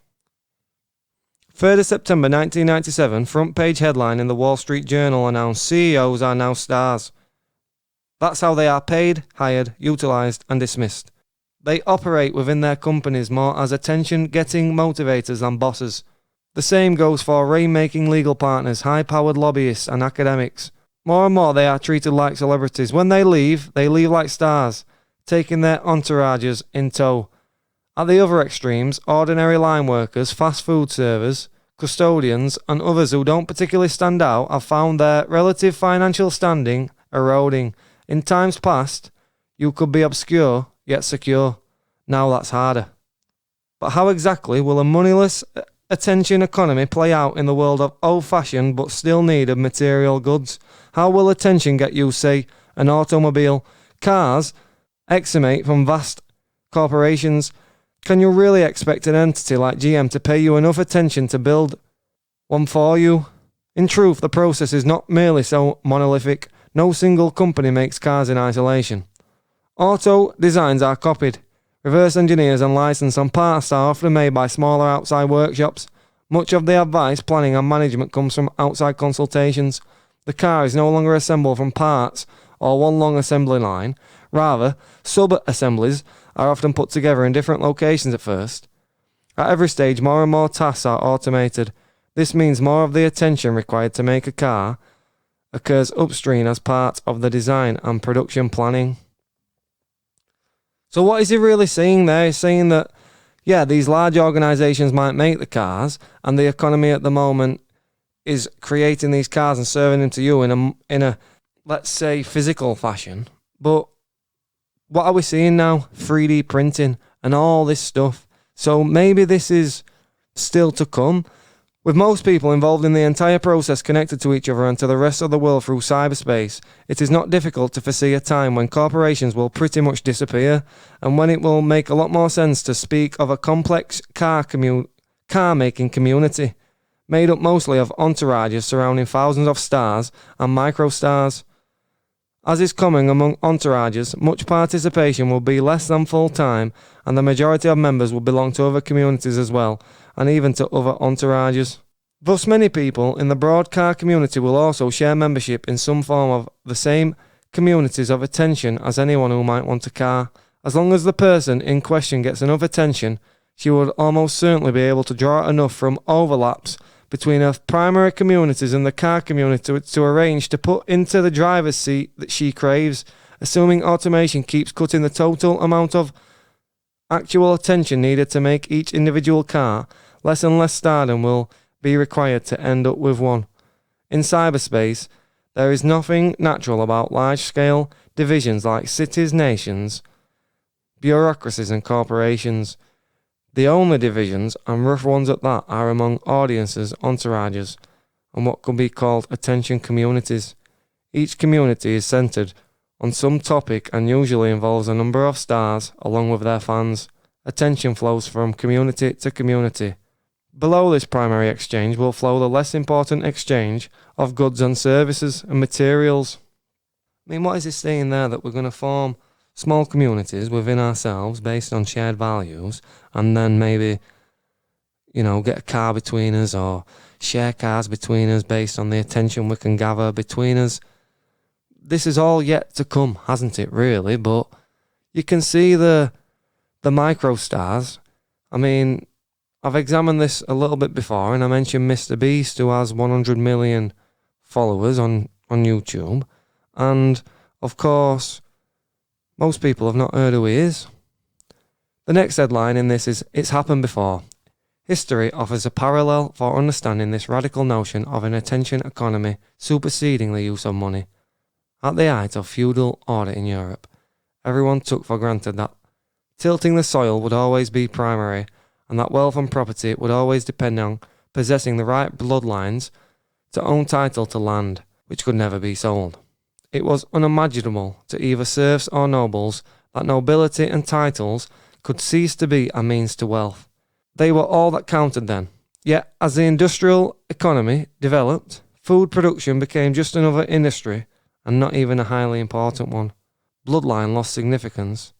3rd September 1997, front page headline in the Wall Street Journal announced CEOs are now stars. That's how they are paid, hired, utilised and dismissed. They operate within their companies more as attention-getting motivators than bosses. The same goes for rainmaking legal partners, high-powered lobbyists and academics. More and more they are treated like celebrities. When they leave like stars, taking their entourages in tow. At the other extremes, ordinary line workers, fast food servers, custodians and others who don't particularly stand out have found their relative financial standing eroding. In times past, you could be obscure yet secure. Now that's harder. But how exactly will a moneyless attention economy play out in the world of old-fashioned but still needed material goods? How will attention get you, say, an automobile? Cars eximate from vast corporations, can you really expect an entity like GM to pay you enough attention to build one for you? In truth, the process is not merely so monolithic. No single company makes cars in isolation. Auto designs are copied. Reverse engineers and licensed and parts are often made by smaller outside workshops. Much of the advice, planning and management comes from outside consultations. The car is no longer assembled from parts or one long assembly line. Rather, sub-assemblies are often put together in different locations at first. At every stage, more and more tasks are automated. This means more of the attention required to make a car occurs upstream as part of the design and production planning. So what is he really saying there? He's saying that, yeah, these large organizations might make the cars, and the economy at the moment is creating these cars and serving them to you in a let's say physical fashion. But what are we seeing now? 3D printing and all this stuff. So maybe this is still to come. With most people involved in the entire process connected to each other and to the rest of the world through cyberspace, it is not difficult to foresee a time when corporations will pretty much disappear, and when it will make a lot more sense to speak of a complex car-making community, made up mostly of entourages surrounding thousands of stars and microstars. As is common among entourages, much participation will be less than full-time, and the majority of members will belong to other communities as well, and even to other entourages. Thus, many people in the broad car community will also share membership in some form of the same communities of attention as anyone who might want a car. As long as the person in question gets enough attention, she would almost certainly be able to draw enough from overlaps between her primary communities and the car community to arrange to put into the driver's seat that she craves, assuming automation keeps cutting the total amount of actual attention needed to make each individual car. Less and less stardom will be required to end up with one. In cyberspace, there is nothing natural about large-scale divisions like cities, nations, bureaucracies and corporations. The only divisions, and rough ones at that, are among audiences, entourages, and what could be called attention communities. Each community is centered on some topic and usually involves a number of stars along with their fans. Attention flows from community to community. Below this primary exchange will flow the less important exchange of goods and services and materials. I mean, what is he saying there? That we're going to form small communities within ourselves based on shared values, and then maybe, get a car between us or share cars between us based on the attention we can gather between us. This is all yet to come, hasn't it, really? But you can see the microstars. I mean, I've examined this a little bit before, and I mentioned Mr. Beast, who has 100 million followers on YouTube. And, of course, most people have not heard who he is. The next headline in this is, "It's happened before." History offers a parallel for understanding this radical notion of an attention economy superseding the use of money. At the height of feudal order in Europe, everyone took for granted that tilting the soil would always be primary, and that wealth and property would always depend on possessing the right bloodlines to own title to land, which could never be sold. It was unimaginable to either serfs or nobles that nobility and titles could cease to be a means to wealth. They were all that counted then. Yet, as the industrial economy developed, food production became just another industry, and not even a highly important one. Bloodline lost significance,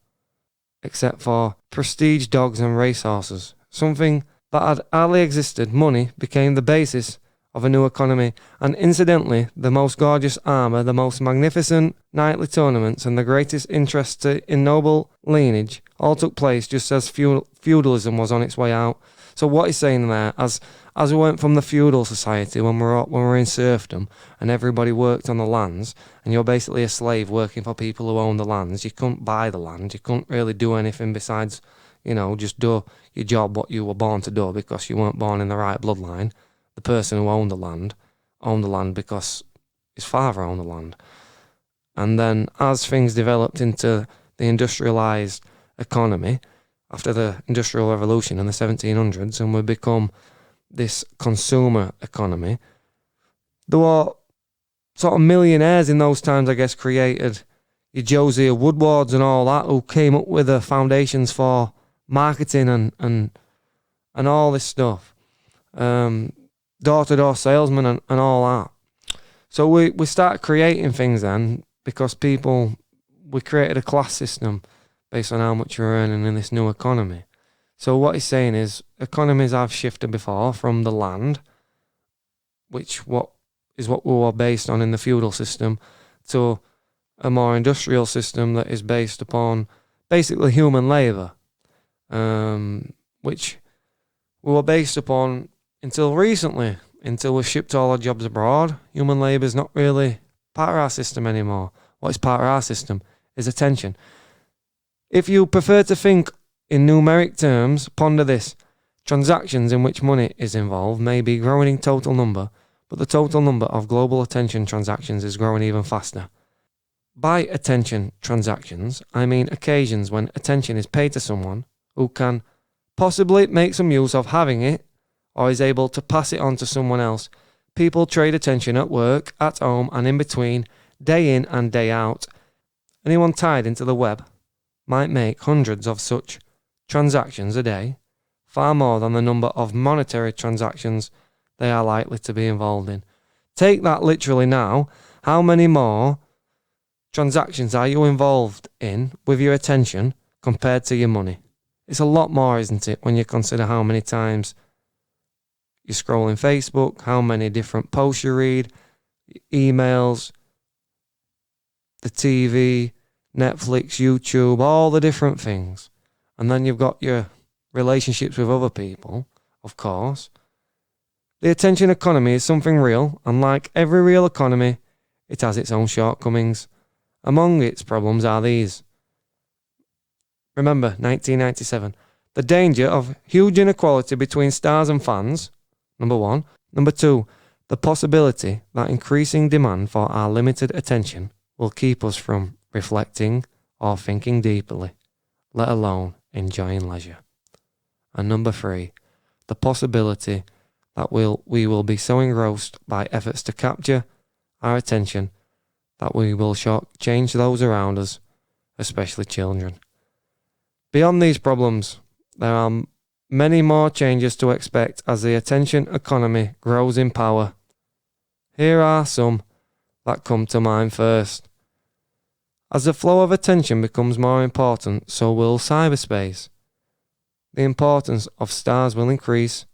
except for prestige dogs and racehorses. Something that had hardly existed, money, became the basis of a new economy, and incidentally, the most gorgeous armour, the most magnificent nightly tournaments, and the greatest interest in noble lineage all took place just as feudalism was on its way out. So what he's saying there, as we went from the feudal society when we were in serfdom and everybody worked on the lands, and you're basically a slave working for people who own the lands, you couldn't buy the land, you couldn't really do anything besides, just do your job what you were born to do because you weren't born in the right bloodline. The person who owned the land because his father owned the land. And then as things developed into the industrialised economy, after the Industrial Revolution in the 1700s, and we become this consumer economy, there were sort of millionaires in those times, I guess, created, your Josiah Woodwards and all that, who came up with the foundations for marketing and all this stuff. Door-to-door salesmen and all that. So we started creating things then because we created a class system based on how much you're earning in this new economy. So what he's saying is economies have shifted before from the land, which what we were based on in the feudal system, to a more industrial system that is based upon basically human labour, which we were based upon until recently, until we shipped all our jobs abroad. Human labour is not really part of our system anymore. What is part of our system is attention. If you prefer to think in numeric terms, ponder this. Transactions in which money is involved may be growing in total number, but the total number of global attention transactions is growing even faster. By attention transactions, I mean occasions when attention is paid to someone who can possibly make some use of having it or is able to pass it on to someone else. People trade attention at work, at home, and in between, day in and day out. Anyone tied into the web might make hundreds of such transactions a day, far more than the number of monetary transactions they are likely to be involved in. Take that literally now. How many more transactions are you involved in with your attention compared to your money? It's a lot more, isn't it, when you consider how many times you're scrolling Facebook, how many different posts you read, emails, the TV, Netflix, YouTube, all the different things. And then you've got your relationships with other people, of course. The attention economy is something real, and like every real economy, it has its own shortcomings. Among its problems are these. Remember, 1997. The danger of huge inequality between stars and fans, number one. Number two, the possibility that increasing demand for our limited attention will keep us from reflecting or thinking deeply, let alone enjoying leisure. And number three, the possibility that we will be so engrossed by efforts to capture our attention that we will change those around us, especially children. Beyond these problems, there are many more changes to expect as the attention economy grows in power. Here are some that come to mind first. As the flow of attention becomes more important, so will cyberspace. The importance of stars will increase,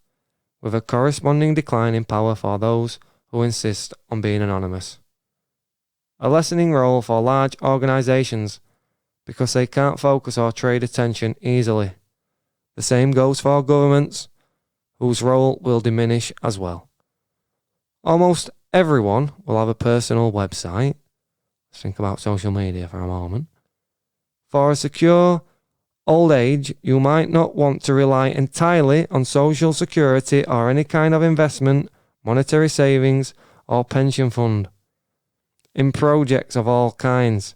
with a corresponding decline in power for those who insist on being anonymous. A lessening role for large organizations because they can't focus or trade attention easily. The same goes for governments, whose role will diminish as well. Almost everyone will have a personal website. Let's think about social media for a moment. For a secure old age, you might not want to rely entirely on social security or any kind of investment, monetary savings, or pension fund. In projects of all kinds,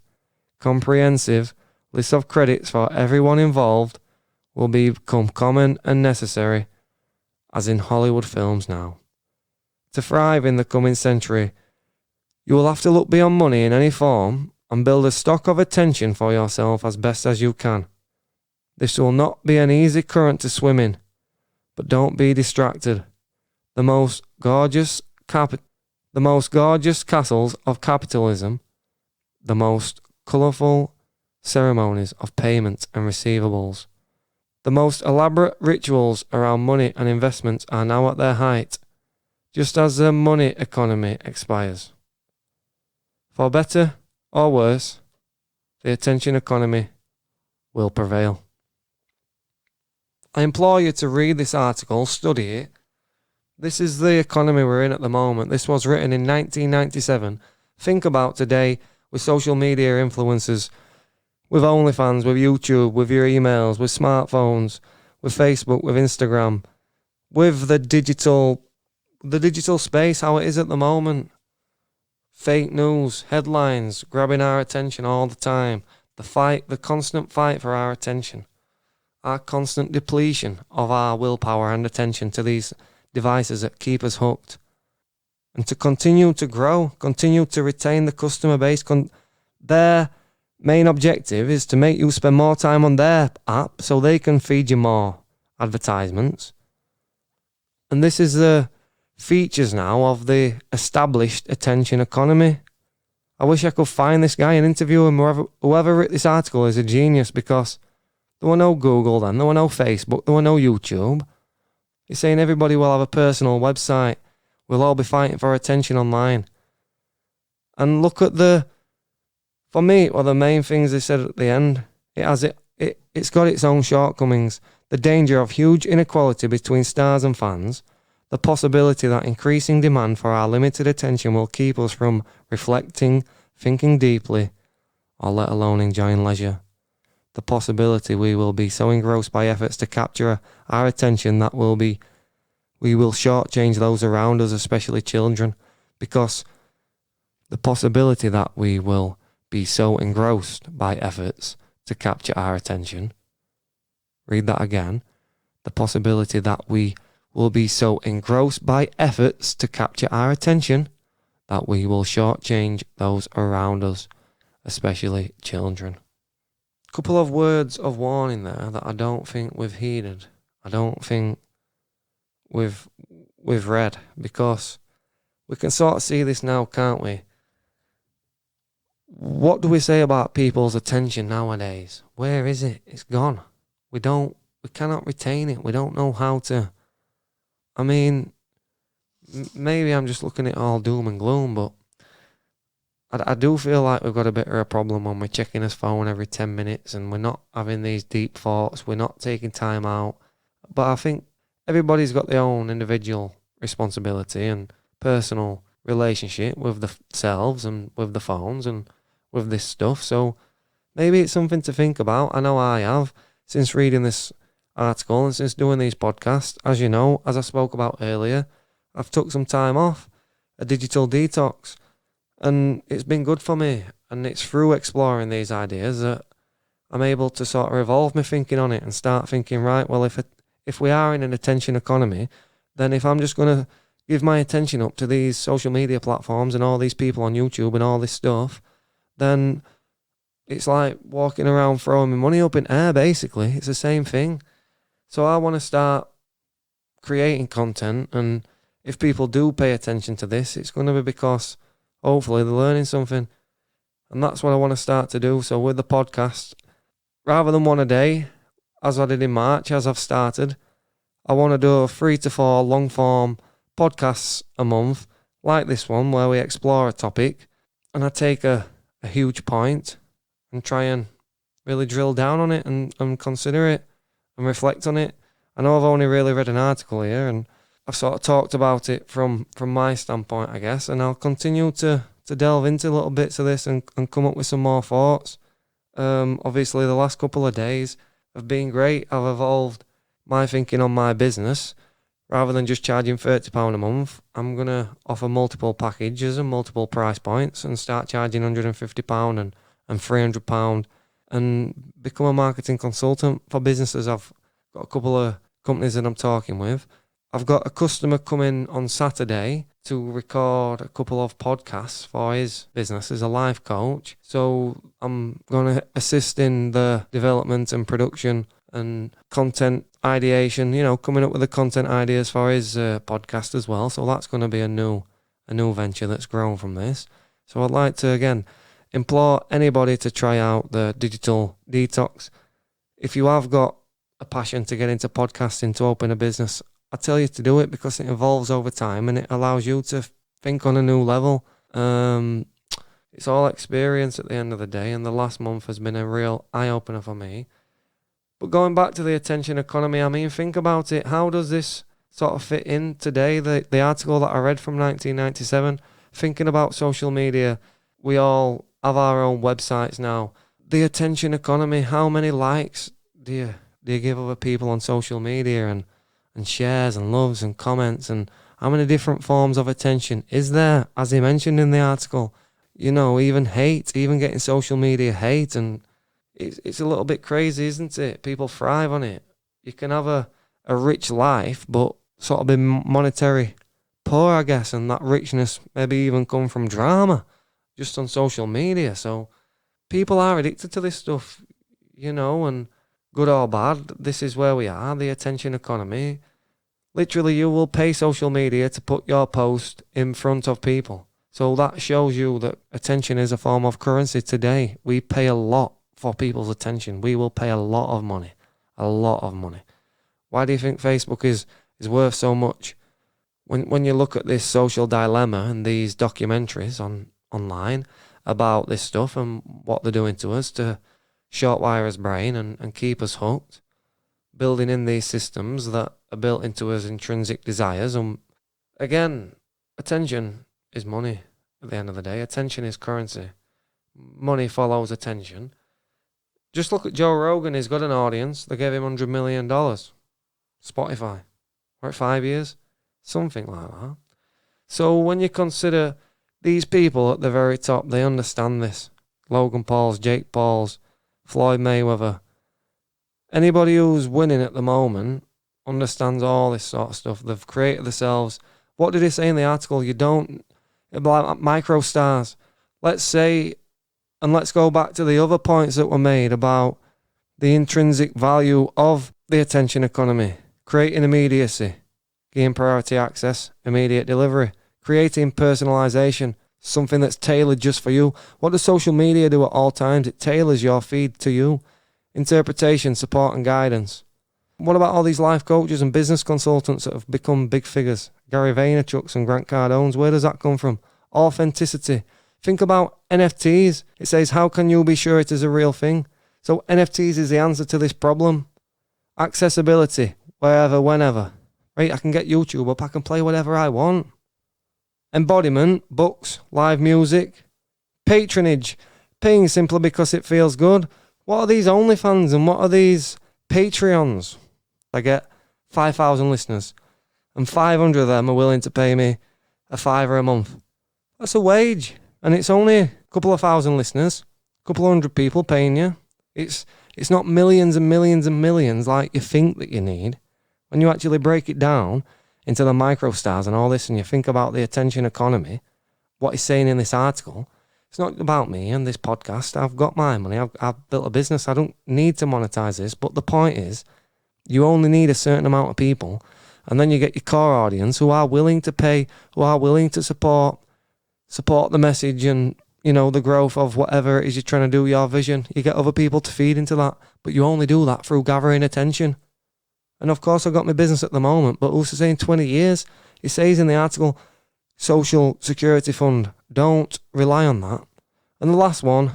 comprehensive lists of credits for everyone involved will become common and necessary, as in Hollywood films now. To thrive in the coming century, you will have to look beyond money in any form and build a stock of attention for yourself as best as you can. This will not be an easy current to swim in, but don't be distracted. The most gorgeous castles of capitalism, the most colourful ceremonies of payment and receivables, the most elaborate rituals around money and investments are now at their height, just as the money economy expires. For better or worse, the attention economy will prevail. I implore you to read this article, study it. This is the economy we're in at the moment. This was written in 1997. Think about today with social media influencers, with OnlyFans, with YouTube, with your emails, with smartphones, with Facebook, with Instagram, with the digital space, how it is at the moment. Fake news, headlines, grabbing our attention all the time. The constant fight for our attention. Our constant depletion of our willpower and attention to these devices that keep us hooked. And to continue to grow, continue to retain the customer base, their main objective is to make you spend more time on their app so they can feed you more advertisements. And this is the features now of the established attention economy. I wish I could find this guy and interview him. Whoever wrote this article is a genius, because there were no Google then, there were no Facebook, there were no YouTube. He's saying everybody will have a personal website. We'll all be fighting for attention online. And look at for me, one of the main things they said at the end, it's got its own shortcomings. The danger of huge inequality between stars and fans, the possibility that increasing demand for our limited attention will keep us from reflecting, thinking deeply, or let alone enjoying leisure. The possibility we will be so engrossed by efforts to capture our attention that we will shortchange those around us, especially children, because the possibility that we will be so engrossed by efforts to capture our attention. Read that again. The possibility that we will be so engrossed by efforts to capture our attention that we will shortchange those around us, especially children. Couple of words of warning there that I don't think we've heeded. I don't think we've read, because we can sort of see this now, can't we? What do we say about people's attention nowadays? Where is it? It's gone. We cannot retain it. We don't know how to. I mean, maybe I'm just looking at all doom and gloom, but I do feel like we've got a bit of a problem when we're checking his phone every 10 minutes and we're not having these deep thoughts. We're not taking time out. But I think everybody's got their own individual responsibility and personal relationship with themselves and with the phones and with this stuff. So maybe it's something to think about. I know I have, since reading this article and since doing these podcasts. As you know, as I spoke about earlier, I've took some time off, a digital detox, and it's been good for me. And it's through exploring these ideas that I'm able to sort of evolve my thinking on it and start thinking, right, well, if we are in an attention economy, then if I'm just going to give my attention up to these social media platforms and all these people on YouTube and all this stuff, then it's like walking around throwing my money up in air, basically. It's the same thing. So I want to start creating content, and if people do pay attention to this, it's going to be because hopefully they're learning something. And that's what I want to start to do. So with the podcast, rather than one a day, as I did in March, as I've started, I want to do 3 to 4 long form podcasts a month, like this one, where we explore a topic and I take a huge point and try and really drill down on it and consider it and reflect on it. I know I've only really read an article here and I've sort of talked about it from my standpoint, I guess, and I'll continue to delve into little bits of this and come up with some more thoughts. Obviously, the last couple of days have been great. I've evolved my thinking on my business. Rather than just charging £30 a month, I'm going to offer multiple packages and multiple price points and start charging £150 and £300 and become a marketing consultant for businesses. I've got a couple of companies that I'm talking with. I've got a customer coming on Saturday to record a couple of podcasts for his business as a life coach. So I'm going to assist in the development and production and content ideation, coming up with the content ideas for his podcast as well. So that's going to be a new venture that's grown from this. So I'd like to, again, implore anybody to try out the digital detox. If you have got a passion to get into podcasting, to open a business, I tell you to do it because it evolves over time and it allows you to think on a new level. It's all experience at the end of the day, and the last month has been a real eye-opener for me. But going back to the attention economy, I mean, think about it. How does this sort of fit in today? The article that I read from 1997, thinking about social media, we all have our own websites now. The attention economy, how many likes do you give other people on social media and shares and loves and comments, and how many different forms of attention is there, as he mentioned in the article? Even hate, even getting social media hate, and it's a little bit crazy, isn't it? People thrive on it. You can have a rich life, but sort of be monetary poor, I guess, and that richness maybe even come from drama just on social media. So people are addicted to this stuff, and good or bad, this is where we are, the attention economy. Literally, you will pay social media to put your post in front of people. So that shows you that attention is a form of currency today. We pay a lot for people's attention. We will pay a lot of money. A lot of money. Why do you think Facebook is worth so much? When you look at this social dilemma and these documentaries online about this stuff and what they're doing to us to shortwire us brain and keep us hooked, building in these systems that are built into us intrinsic desires. And again, attention is money at the end of the day. Attention is currency. Money follows attention. Just look at Joe Rogan. He's got an audience. They gave him $100 million. Spotify. Or 5 years? Something like that. So when you consider these people at the very top, they understand this. Logan Pauls, Jake Pauls, Floyd Mayweather. Anybody who's winning at the moment understands all this sort of stuff. They've created themselves. What did he say in the article? You don't... Like micro stars. Let's say... And let's go back to the other points that were made about the intrinsic value of the attention economy. Creating immediacy. Giving priority access. Immediate delivery. Creating personalization. Something that's tailored just for you. What does social media do at all times? It tailors your feed to you. Interpretation, support and guidance. What about all these life coaches and business consultants that have become big figures? Gary Vaynerchuk's and Grant Cardone's. Where does that come from? Authenticity. Think about NFTs. It says, how can you be sure it is a real thing? So NFTs is the answer to this problem. Accessibility, wherever, whenever. Right, I can get YouTube up, I can play whatever I want. Embodiment, books, live music. Patronage, paying simply because it feels good. What are these OnlyFans and what are these Patreons? I get 5,000 listeners and 500 of them are willing to pay me a $5 a month. That's a wage. And it's only a couple of thousand listeners, a couple of hundred people paying you. It's not millions and millions and millions like you think that you need. When you actually break it down into the microstars and all this and you think about the attention economy, what he's saying in this article, it's not about me and this podcast. I've got my money. I've built a business. I don't need to monetize this. But the point is, you only need a certain amount of people. And then you get your core audience who are willing to pay, who are willing to support the message and, the growth of whatever it is you're trying to do, your vision. You get other people to feed into that, but you only do that through gathering attention. And of course, I've got my business at the moment, but who's to say in 20 years? It says in the article, Social Security Fund, don't rely on that. And the last one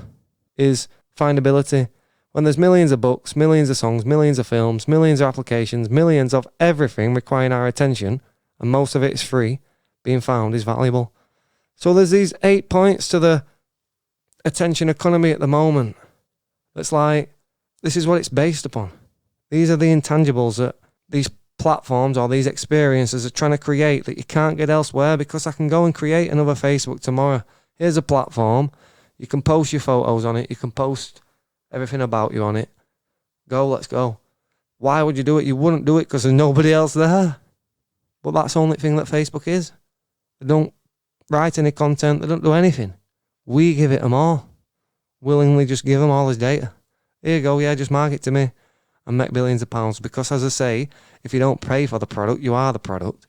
is findability. When there's millions of books, millions of songs, millions of films, millions of applications, millions of everything requiring our attention, and most of it is free, being found is valuable. So there's these 8 points to the attention economy at the moment. It's like, this is what it's based upon. These are the intangibles that these platforms or these experiences are trying to create that you can't get elsewhere, because I can go and create another Facebook tomorrow. Here's a platform. You can post your photos on it. You can post everything about you on it. Go, let's go. Why would you do it? You wouldn't do it because there's nobody else there. But that's the only thing that Facebook is. They don't write any content. They don't do anything. We give it them all. Willingly just give them all his data. Here you go, yeah, just market to me and make billions of pounds. Because as I say, if you don't pay for the product, you are the product.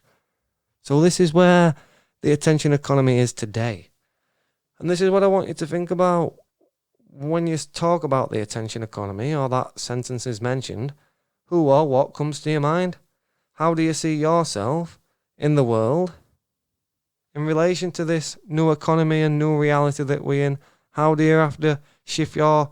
So this is where the attention economy is today. And this is what I want you to think about when you talk about the attention economy or that sentence is mentioned. Who or what comes to your mind? How do you see yourself in the world in relation to this new economy and new reality that we're in? How do you have to shift your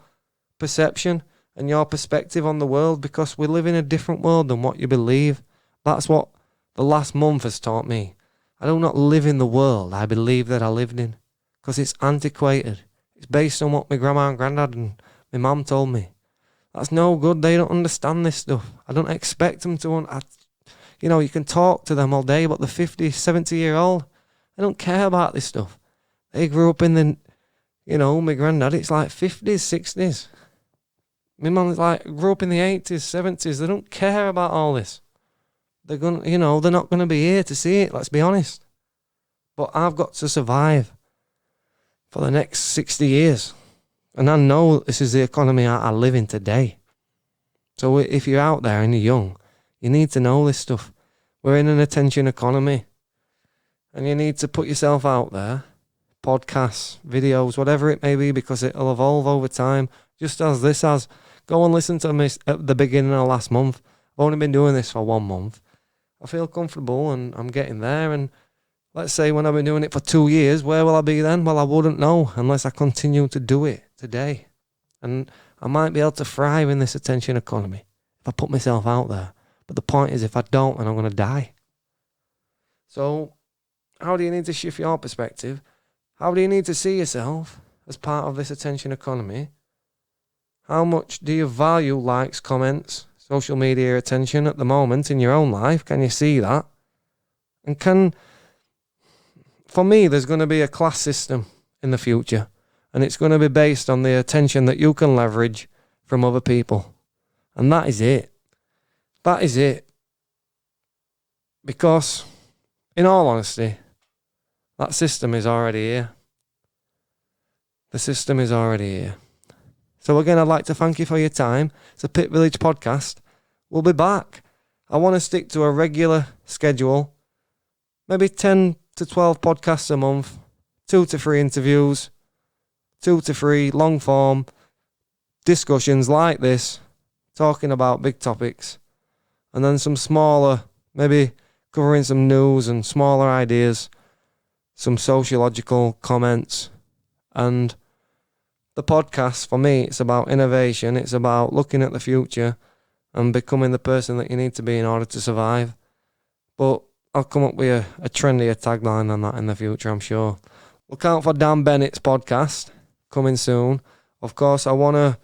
perception and your perspective on the world? Because we live in a different world than what you believe. That's what the last month has taught me. I do not live in the world I believe that I lived in, because it's antiquated. It's based on what my grandma and granddad and my mum told me. That's no good. They don't understand this stuff. I don't expect them to. You can talk to them all day, but the 50, 70-year-old, they don't care about this stuff. They grew up in the, my granddad, it's like 50s, 60s. My mum grew up in the 80s, 70s. They don't care about all this. They're they're not going to be here to see it, let's be honest. But I've got to survive for the next 60 years. And I know this is the economy I live in today. So if you're out there and you're young, you need to know this stuff. We're in an attention economy. And you need to put yourself out there. Podcasts, videos, whatever it may be, because it'll evolve over time, just as this has. Go and listen to me at the beginning of last month. I've only been doing this for 1 month. I feel comfortable and I'm getting there. And let's say when I've been doing it for 2 years, where will I be then? Well, I wouldn't know unless I continue to do it today. And I might be able to thrive in this attention economy if I put myself out there. But the point is, if I don't, then I'm going to die. So how do you need to shift your perspective? How do you need to see yourself as part of this attention economy? How much do you value likes, comments, social media attention at the moment in your own life? Can you see that? And for me, there's going to be a class system in the future. And it's going to be based on the attention that you can leverage from other people. And that is it. That is it. Because, in all honesty, that system is already here. The system is already here. So again, I'd like to thank you for your time. It's a Pit Village podcast. We'll be back. I want to stick to a regular schedule. Maybe 10 to 12 podcasts a month. 2 to 3 interviews. 2 to 3 long form discussions like this. Talking about big topics. And then some smaller, maybe covering some news and smaller ideas. Some sociological comments. And the podcast, for me, it's about innovation. It's about looking at the future and becoming the person that you need to be in order to survive. But I'll come up with a trendier tagline than that in the future, I'm sure. Look out for Dan Bennett's podcast coming soon. Of course, I want to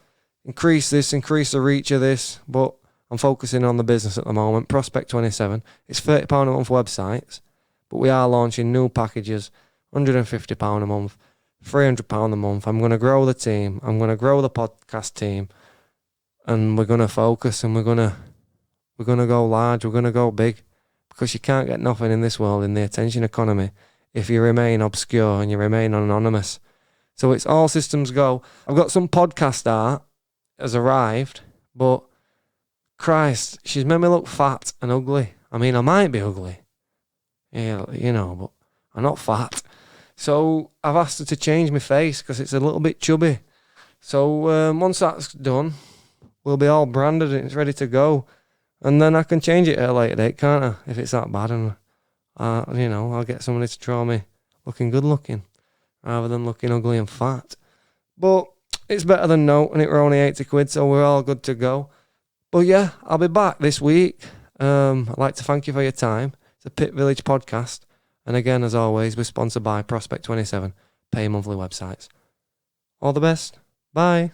increase the reach of this, but I'm focusing on the business at the moment. Prospect 27. It's £30 a month websites, but we are launching new packages, £150 a month. £300 a month. I'm going to grow the team. I'm going to grow the podcast team, and we're going to focus, and we're going to go large. We're going to go big, because you can't get nothing in this world, in the attention economy, if you remain obscure and you remain anonymous. So it's all systems go. I've got some podcast art has arrived, but Christ, she's made me look fat and ugly. I mean, I might be ugly, yeah, but I'm not fat. So I've asked her to change my face because it's a little bit chubby. So once that's done, we'll be all branded and it's ready to go. And then I can change it at a later date, can't I? If it's that bad. And, I'll get somebody to draw me looking good looking rather than looking ugly and fat. But it's better than no, and it were only 80 quid, so we're all good to go. But yeah, I'll be back this week. I'd like to thank you for your time. It's a Pit Village podcast. And again, as always, we're sponsored by Prospect 27, pay monthly websites. All the best. Bye.